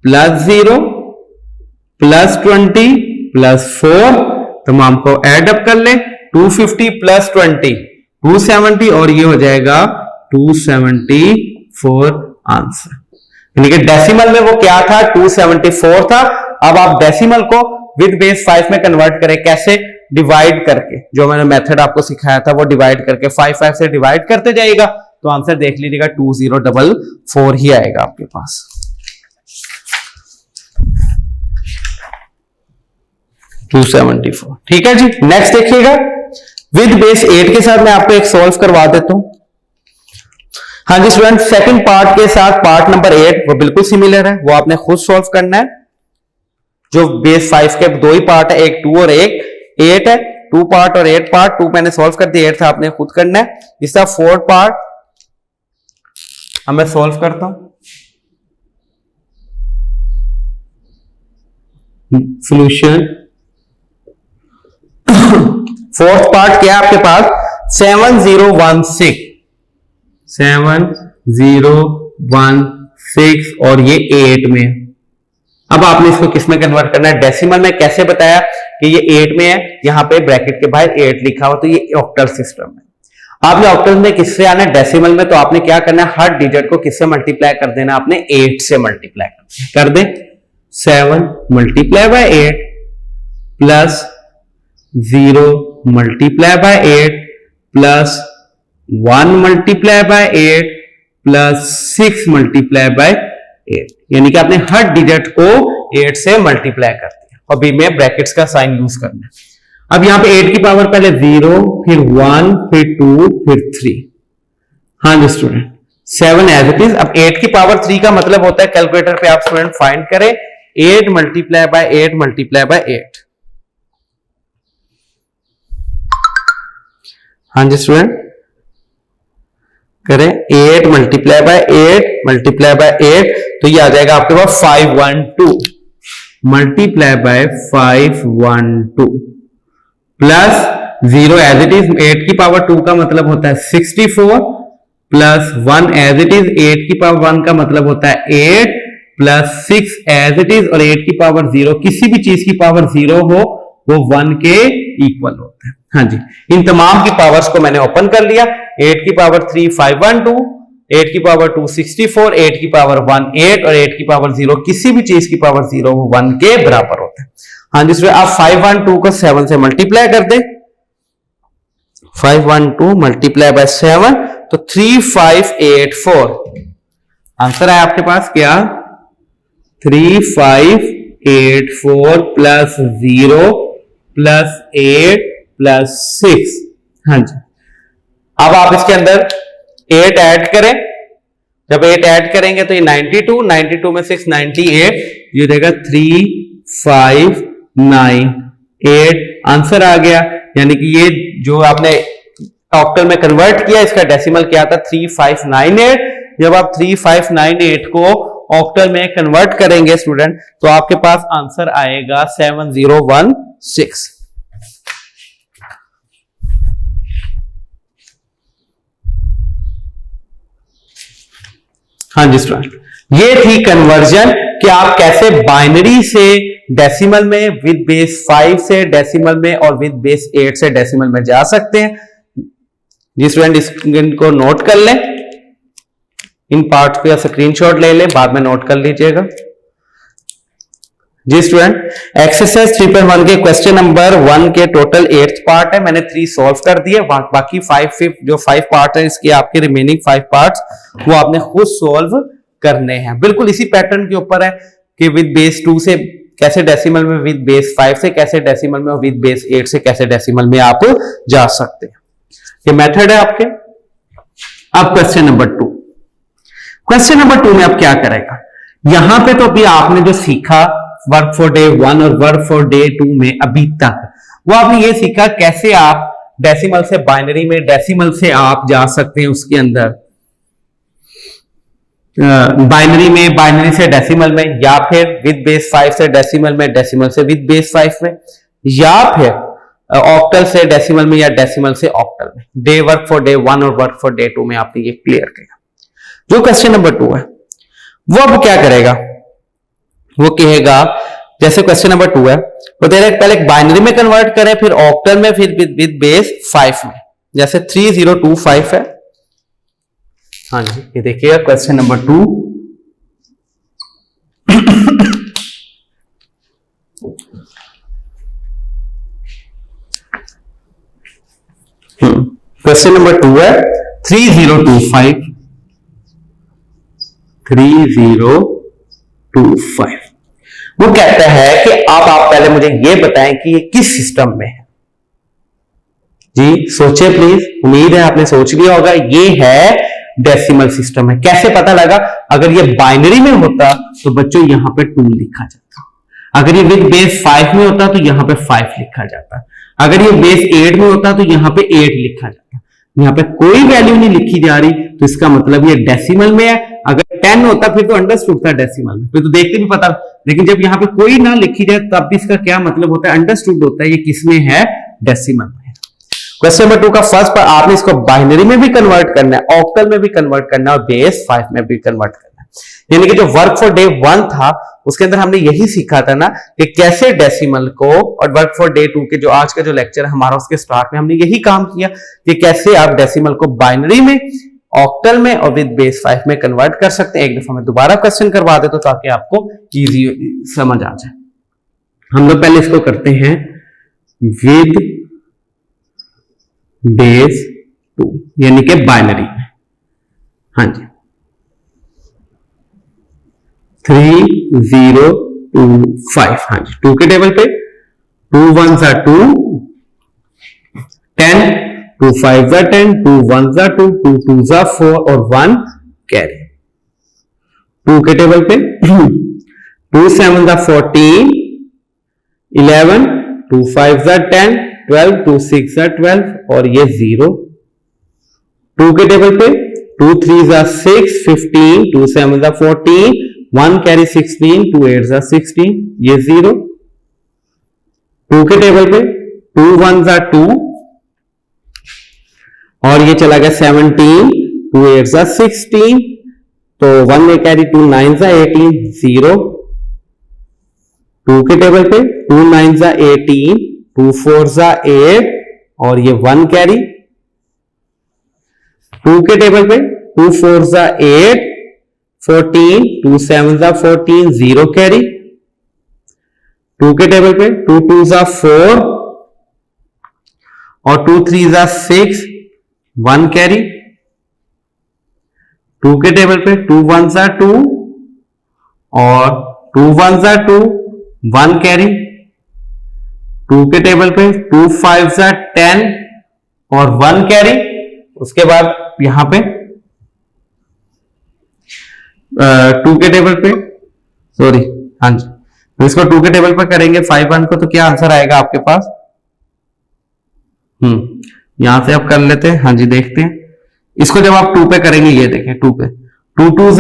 प्लस 0 प्लस 20 प्लस 4, तमाम को एड अप कर ले, 250 प्लस 20 270 और ये हो जाएगा 274 आंसर। यानी कि डेसिमल में वो क्या था 274 था। अब आप डेसिमल को विद बेस 5 में कन्वर्ट करें कैसे, डिवाइड करके, जो मैंने मेथड आपको सिखाया था वो डिवाइड करके 5 5 से डिवाइड करते जाइएगा, तो आंसर देख लीजिएगा 2044 ही आएगा आपके पास। 274, ठीक है जी। नेक्स्ट देखिएगा विद बेस 8 के साथ मैं आपको एक सॉल्व करवा देता हूं। हाँ जी स्टूडेंट, सेकंड पार्ट के साथ पार्ट नंबर 8 वो बिल्कुल सिमिलर है, वो आपने खुद सॉल्व करना है। जो बेस 5 के 2 ही पार्ट है, एक 2 और एक 8 है। 2 पार्ट और 8 पार्ट, 2 मैंने सॉल्व कर दिया, 8 था आपने खुद करना है। इसका 4 पार्ट अब मैं सॉल्व करता हूं। सोल्यूशन। फोर्थ पार्ट क्या है आपके पास, 7016 और ये 8 में। अब आपने इसको किस में कन्वर्ट करना है, डेसिमल में। कैसे बताया कि ये 8 में है, यहां पे ब्रैकेट के बाहर 8 लिखा हुआ, तो ये ऑक्टल सिस्टम है। आपने ऑक्टल में किससे आना है, डेसिमल में। तो आपने क्या करना है, हर डिजिट को किससे मल्टीप्लाई कर देना, आपने 8 से मल्टीप्लाई कर दे। 7 multiply by 8 plus 0 multiply bye 8 plus 1 multiply bye 8 plus 6 multiply by 8, यानी कि आपने हर डिजिट को 8 से मल्टीप्लाई कर दिया। और बी में ब्रैकेट्स का साइन यूज करना है। अब यहां पे 8 की पावर पहले 0, फिर 1, फिर 2, फिर 3। हाँ जी स्टूडेंट, 7 एज इट इज। अब 8 की पावर 3 का मतलब होता है, कैलकुलेटर पे आप स्टूडेंट फाइंड करें, 8 मल्टीप्लाई बाय 8 मल्टीप्लाई बाय 8। हाँ जी स्टूडेंट, करें 8 मल्टीप्लाई बाय 8 मल्टीप्लाई बाय 8, तो ये आ जाएगा आपके पास 512 multiply by 512 plus 0 as it is. 8 की पावर 2 का मतलब होता है 64 प्लस 1 एज इट इज। 8 की पावर 1 का मतलब होता है 8 प्लस 6 एज इट इज। और 8 की पावर 0, किसी भी चीज की पावर 0 हो वो 1 के इक्वल होता है। हाँ जी, इन तमाम की पावर्स को मैंने ओपन कर लिया। 8 की पावर 3 512, 8 की पावर 2 64, 8 की पावर 1 8 और 8 की पावर 0, किसी भी चीज की पावर 0 वो 1 के बराबर होता है। हाँ जी, आप 512 को 7 से मल्टीप्लाई कर दे। 512 मल्टीप्लाई बाय 7 तो 3584। आंसर है आपके पास क्या, 3584 प्लस 0 प्लस 8 प्लस 6। हाँ जी, अब आप इसके अंदर 8 ऐड करें। जब 8 ऐड करेंगे तो ये 92 में 6 98, ये देगा 3598। आंसर आ गया। यानी कि ये जो आपने ऑक्टल में कन्वर्ट किया, इसका डेसिमल क्या था, 3598। जब आप 3598 को ऑक्टल में कन्वर्ट करेंगे स्टूडेंट, तो आपके पास आंसर आएगा 7016। हाँ जी स्टूडेंट, ये थी कन्वर्जन कि आप कैसे बाइनरी से डेसिमल में, विद बेस 5 से डेसिमल में और विद बेस 8 से डेसिमल में जा सकते हैं। जी स्टूडेंट, इनको नोट कर लें, इन पार्ट्स पे स्क्रीनशॉट ले लें, बाद में नोट कर लीजिएगा। जी स्टूडेंट, एक्सरसाइज 3.1 के क्वेश्चन नंबर 1 के टोटल 8th पार्ट है, मैंने 3 सॉल्व कर दिए। बाकी 5 पार्ट है इसके, आपके रिमेनिंग 5 पार्ट्स वो आपने खुद सॉल्व करने हैं। बिल्कुल इसी पैटर्न के ऊपर है कि विद बेस 2 से कैसे डेसिमल में, विद बेस 5 से कैसे डेसिमल में, और विद बेस 8 से कैसे डेसिमल में आप जा सकते हैं। ये मेथड है आपके। अब क्वेश्चन नंबर 2। क्वेश्चन नंबर 2 में आप क्या करेगा, यहां पे तो अभी आपने जो सीखा वर्क फॉर डे 1 और वर्क फॉर डे 2 में अभी तक, वो आपने ये सीखा कैसे आप डेसिमल से बाइनरी में, डेसिमल से आप जा सकते हैं उसके अंदर बाइनरी में, बाइनरी से डेसिमल में, या फिर विद बेस 5 से डेसिमल में, डेसिमल से विद बेस 5 में, या फिर ऑक्टल से डेसिमल में या डेसिमल से ऑक्टल में। डे वर्क फॉर डे 1 और वर्क फॉर डे 2 में आपने ये क्लियर किया। जो क्वेश्चन नंबर 2 है वो अब क्या करेगा, वो कहेगा जैसे क्वेश्चन नंबर 2 है वो दे रहा है पहले बाइनरी में कन्वर्ट करें, फिर ऑक्टल में, फिर विद बेस 5 में, जैसे 3025 है। हाँ जी, ये देखिएगा क्वेश्चन नंबर 2। क्वेश्चन नंबर 2 है 3025। वो कहता है कि अब आप पहले मुझे ये बताएं कि ये किस सिस्टम में है। जी सोचे प्लीज, उम्मीद है आपने सोच लिया होगा। ये है डेसिमल सिस्टम है। कैसे पता लगा, अगर ये बाइनरी में होता तो बच्चों यहां पे 2 लिखा जाता, अगर ये विद बेस 5 में होता तो यहां पे 5 लिखा जाता, अगर ये बेस 8 में होता तो यहां पे 8 लिखा जाता। यहां पे कोई वैल्यू नहीं लिखी जा रही, तो इसका मतलब ये डेसिमल में है। अगर 10 होता फिर तो अंडरस्टूड था डेसिमल में, फिर तो देखते भी पता, लेकिन जब यहाँ पे कोई ना लिखी जाए तब भी इसका क्या मतलब होता है, अंडरस्टूड होता है ये किसमें है, डेसिमल में। क्वेश्चन नंबर 2 का फर्स्ट पर आपने इसको बाइनरी में भी कन्वर्ट करना है, ऑक्टल में भी कन्वर्ट करना है और बेस 5 में भी कन्वर्ट करना है। यानी कि जो वर्क फॉर डे 1 था उसके अंदर हमने यही सीखा था ना कि कैसे डेसिमल को, और वर्क फॉर डे 2 के जो आज का जो लेक्चर है हमारा उसके स्टार्ट में हमने यही काम किया कि कैसे आप डेसिमल को बाइनरी में, ऑक्टल में और विद बेस 5 में कन्वर्ट कर सकते हैं। एक दफा मैं दोबारा क्वेश्चन करवा देता हूं ताकि आपको इजी समझ आ जाए। हम लोग पहले इसको करते हैं विद बेस 2 यानी कि बाइनरी में। हाँ जी, 3 0 2 5। हाँ जी, 2 के टेबल पे 2 1 2 10, 2 5 10, 2 1 2, 2 2 4 और 1 कैरी। 2 के टेबल पे 2 7 14, 11, 2 5 10, 12, 2 6 12 और ये 0। 2 के टेबल पे 2 3 6, 15, 2 7 14, 1 कैरी 16, 2 8 16, ये 0। 2 के टेबल पे 2 1 2 और ये चला गया 17, 2 8 16, तो 1 में कैरी 2 9 18, 0। 2 के टेबल पे 2 9 18, 2 4 8 और ये 1 कैरी। 2 के टेबल पे 2 4 8, 14, 2 7 14, 0 कैरी। 2 के टेबल पे 2 2 4 और 2 3 6, 1 कैरी। 2 के टेबल पे 2 1 2 और 2 1 2, 1 कैरी। 2 के टेबल पे 2 5 10 और 1 कैरी। उसके बाद यहां पे 2 के टेबल पे, सॉरी, हाँ जी, तो इसको 2 के टेबल पे करेंगे 5 1 को, तो क्या आंसर आएगा आपके पास? यहां से आप कर लेते हैं। हाँ जी, देखते हैं इसको जब आप 2 पे करेंगे, ये देखें 2 पे 2 2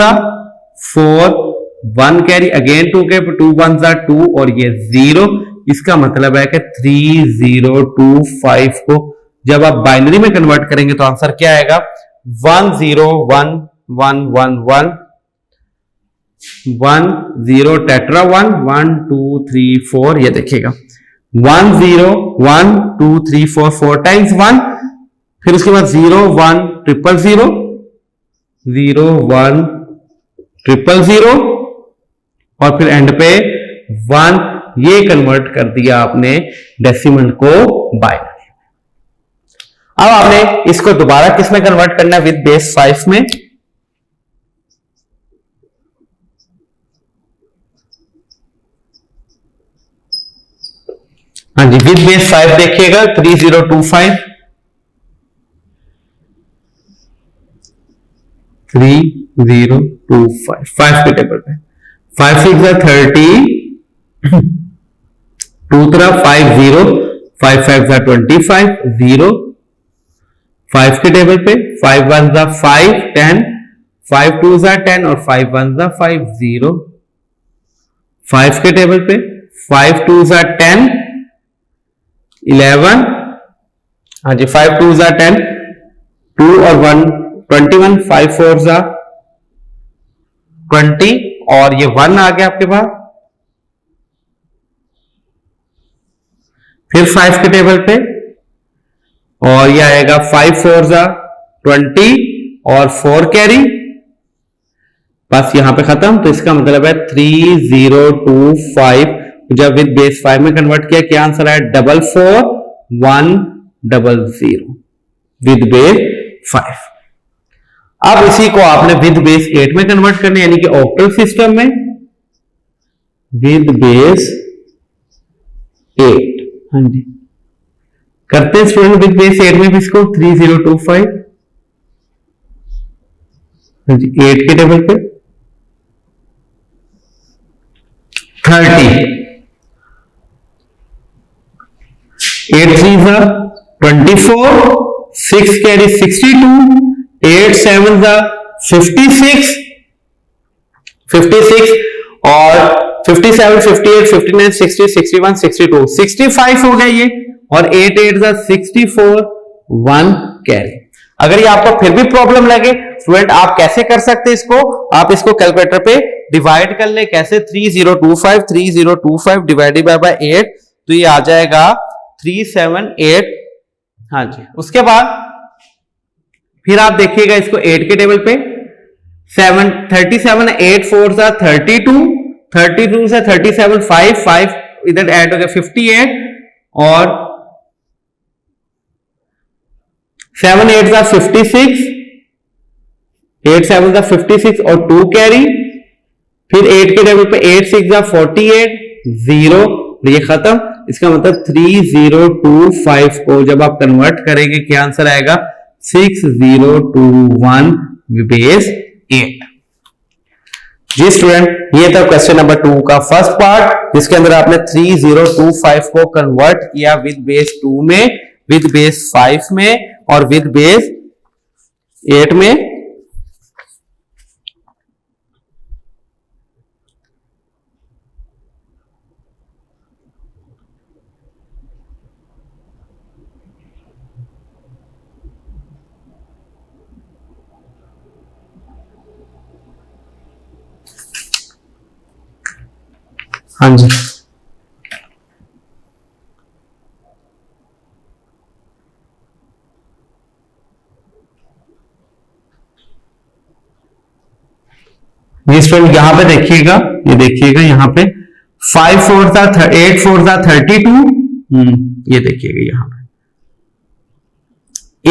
4, 1 कैरी, अगेन 2 के 2 1 2 और ये 0। इसका मतलब है कि 3 0 2 5 को जब आप बाइनरी में कन्वर्ट करेंगे तो आंसर क्या आएगा? 1 0 1 1 1 1 1 0 टेट्रा 1 1 2 3 4, ये देखिएगा 1 0 1 2 3 4 4 टाइम्स 1, फिर उसके बाद 0 1 ट्रिपल 0 0 1 ट्रिपल 0 और फिर एंड पे 1। ये कन्वर्ट कर दिया आपने डेसिमल को बाइनरी। अब आपने इसको दोबारा किस में कन्वर्ट करना है? विद बेस 5 में। हाँ जी, विद बेस 5 देखिएगा 3025 3025 5 के टेबल पे 5 6 30, 2 तरफ 5 0, 5 5 25 0। 5 के टेबल पे 5 1 5 10, 5 2 10 और 5 1 5 0। 5 के टेबल पे 5 2 10, 11। हाँ जी, 5 2 10, 2 और 1 21, 5 4 20 और ये 1 आ गया आपके पास। फिर 5 के टेबल पे और ये आएगा 5 4 20 और 4 कैरी, बस यहां पे खत्म। तो इसका मतलब है 3025 जब विद बेस 5 में कन्वर्ट किया, क्या आंसर आया? 44100 विद बेस 5। अब इसी को आपने विद बेस 8 में कन्वर्ट करना है, यानी कि ऑक्टल सिस्टम में विद बेस 8। हाँ जी, करते हैं स्टूडेंट विद बेस 8 में भी इसको 3025। हाँ जी, 8 के टेबल पे 30, 8 3 24, 6 कैरी 62, 8 7 56, 56 और 57, 58, 59, 60, 61, 62, 65 हो गया ये, और 8 8 जा 64, 1 कैरी। अगर ये आपको फिर भी प्रॉब्लम लगे स्टूडेंट, आप कैसे कर सकते हैं इसको, आप इसको कैलकुलेटर पे डिवाइड कर ले। कैसे? 3025 डिवाइडेड बाय 8, तो ये आ जाएगा 378। हाँ जी, उसके बाद फिर आप देखिएगा इसको 8 के टेबल पे, 37, 8 4 सा 32, 32 से 37, 5 इधर ऐड हो गया 58, और 7 8 सा 56, 8 7 सा 56 और 2 कैरी। फिर 8 के टेबल पे 8 6 सा 48, 0, ये खत्म। इसका मतलब 3025 को जब आप कन्वर्ट करेंगे क्या आंसर आएगा? 6021 बेस 8। जी स्टूडेंट, ये था क्वेश्चन नंबर 2 का फर्स्ट पार्ट, जिसके अंदर आपने 3025 को कन्वर्ट किया विद बेस 2 में, विद बेस 5 में और विद बेस 8 में। हाँ जी, ये स्टूडेंट यहां पे देखिएगा, ये देखिएगा यहाँ पे 5 4 था 8 4 था 32, ये देखिएगा यहाँ पे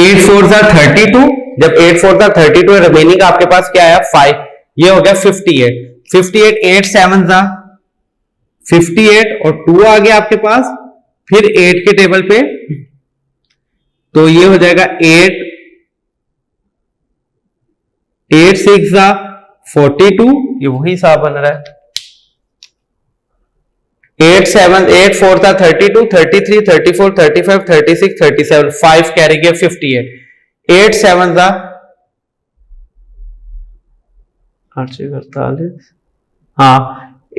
8 4 था 32, जब 8 4 था 32 रिमेनिंग आपके पास क्या आया 5, ये हो गया 58, 8 7 था 58 और 2 आ गया आपके पास, फिर 8 के टेबल पे, तो ये हो जाएगा 8 6 था 42, ये वही हिसाब बन रहा है। 8 4 था 32, 33, 34, 35, 36, 37, 5 कैरी गया 58, 8 7 था 48, हाँ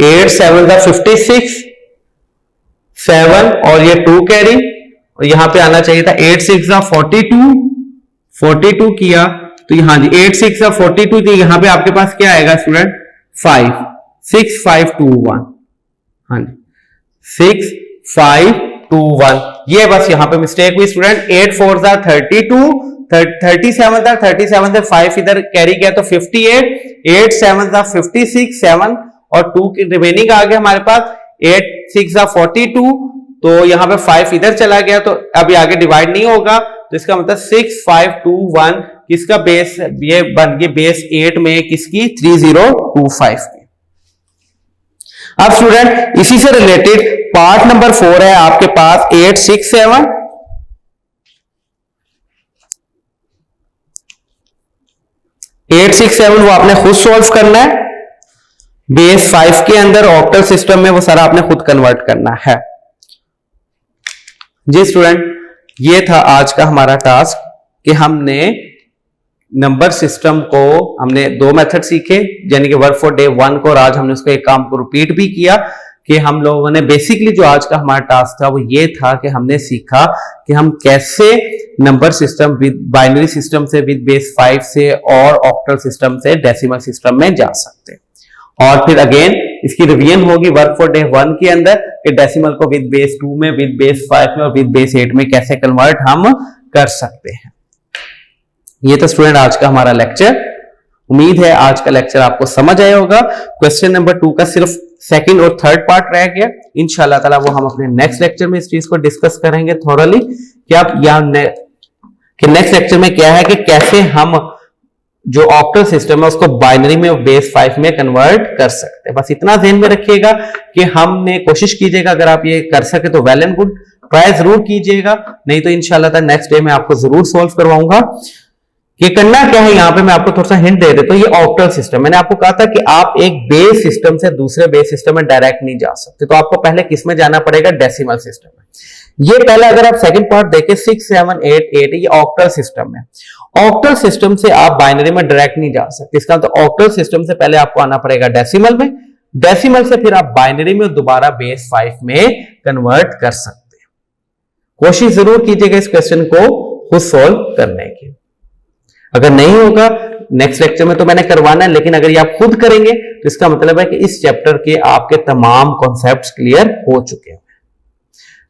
8 7 था 56, 7 और ये 2 कैरी, और यहां पे आना चाहिए था 8 6 था 42 किया, तो यहां जी 8 6 था 42 थी, यहां पे आपके पास क्या आएगा स्टूडेंट 5 6 5 2 1, हाँ जी 6 5 2 1, ये बस यहां पे मिस्टेक हुई स्टूडेंट। 8 4 था 32, 37 था 37 से 5 इधर कैरी किया तो 58, 8 7 था 56, 7 और 2 की रिमेनिंग आ गया हमारे पास, 8 6 था 42, तो यहां पे 5 इधर चला गया, तो अभी आगे डिवाइड नहीं होगा, तो इसका मतलब 6 5 2 1 किसका बेस, ये बन गई बेस 8 में किसकी 3025 की। अब स्टूडेंट इसी से रिलेटेड पार्ट नंबर 4 है आपके पास 8 6 7, 8 6 7 वो आपने खुद सॉल्व करना है, बेस 5 के अंदर ऑक्टल सिस्टम में वो सारा आपने खुद कन्वर्ट करना है। जी स्टूडेंट, ये था आज का हमारा टास्क कि हमने नंबर सिस्टम को हमने 2 मेथड सीखे, यानी कि वर्क फॉर डे 1 को, और आज हमने उसको एक काम को रिपीट भी किया कि हम लोगों ने बेसिकली जो आज का हमारा टास्क था वो ये था कि हमने सीखा कि हम कैसे number system with binary system से, विद बेस 5 से और ऑक्टल सिस्टम से डेसिमल सिस्टम में जा सकते हैं। और फिर अगेन इसकी रिवीजन होगी वर्क फॉर डे 1 के अंदर कि डेसिमल को विद बेस 2 में, विद बेस 5 में और विद बेस 8 में कैसे कन्वर्ट हम कर सकते हैं। ये तो स्टूडेंट आज का हमारा लेक्चर, उम्मीद है आज का लेक्चर आपको समझ आया होगा। क्वेश्चन नंबर 2 का सिर्फ सेकंड और थर्ड पार्ट रह गया, इंशाल्लाह ताला वो हम अपने नेक्स्ट लेक्चर में इस चीज को डिस्कस करेंगे थोरली कि आप नेक्स्ट लेक्चर में क्या है कि कैसे हम जो ऑक्टल सिस्टम है उसको बाइनरी में और बेस 5 में कन्वर्ट कर सकते हैं। बस इतना ध्यान में रखिएगा कि हमने कोशिश कीजिएगा, अगर आप ये कर सके तो वेल एंड गुड, ट्राई जरूर कीजिएगा, नहीं तो इंशाल्लाह नेक्स्ट डे में आपको जरूर सॉल्व करवाऊंगा। ये करना क्या है, यहाँ पे मैं आपको थोड़ा सा हिंट दे देता हूं। ये ऑक्टल सिस्टम, मैंने आपको कहा था कि आप एक बेस सिस्टम से दूसरे बेस सिस्टम में डायरेक्ट नहीं जा सकते, तो आपको पहले किस में जाना पड़ेगा, डेसिमल सिस्टम में। ये पहले अगर आप सेकंड पार्ट देखें 6, 7, 8, 8 ये ऑक्टल सिस्टम है। ऑक्टल सिस्टम से आप बाइनरी में डायरेक्ट नहीं जा सकते। इसका मतलब ऑक्टल सिस्टम से पहले आपको आना पड़ेगा डेसिमल में, डेसिमल से फिर आप बाइनरी में दोबारा बेस 5 में कन्वर्ट कर सकते हैं। कोशिश जरूर कीजिएगा इस क्वेश्चन को खुद सॉल्व करने की। अगर नहीं होगा नेक्स्ट लेक्चर में तो मैंने करवाना है, लेकिन अगर ये आप खुद करेंगे तो इसका मतलब है कि इस चैप्टर के आपके तमाम कॉन्सेप्ट्स क्लियर हो चुके हैं।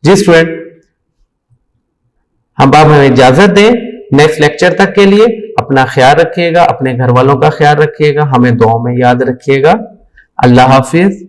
जी स्टूडेंट, हम आप हमें इजाजत दें नेक्स्ट लेक्चर तक के लिए। अपना ख्याल रखिएगा, अपने घर वालों का ख्याल रखिएगा, हमें दुआ में याद रखिएगा। अल्लाह हाफिज।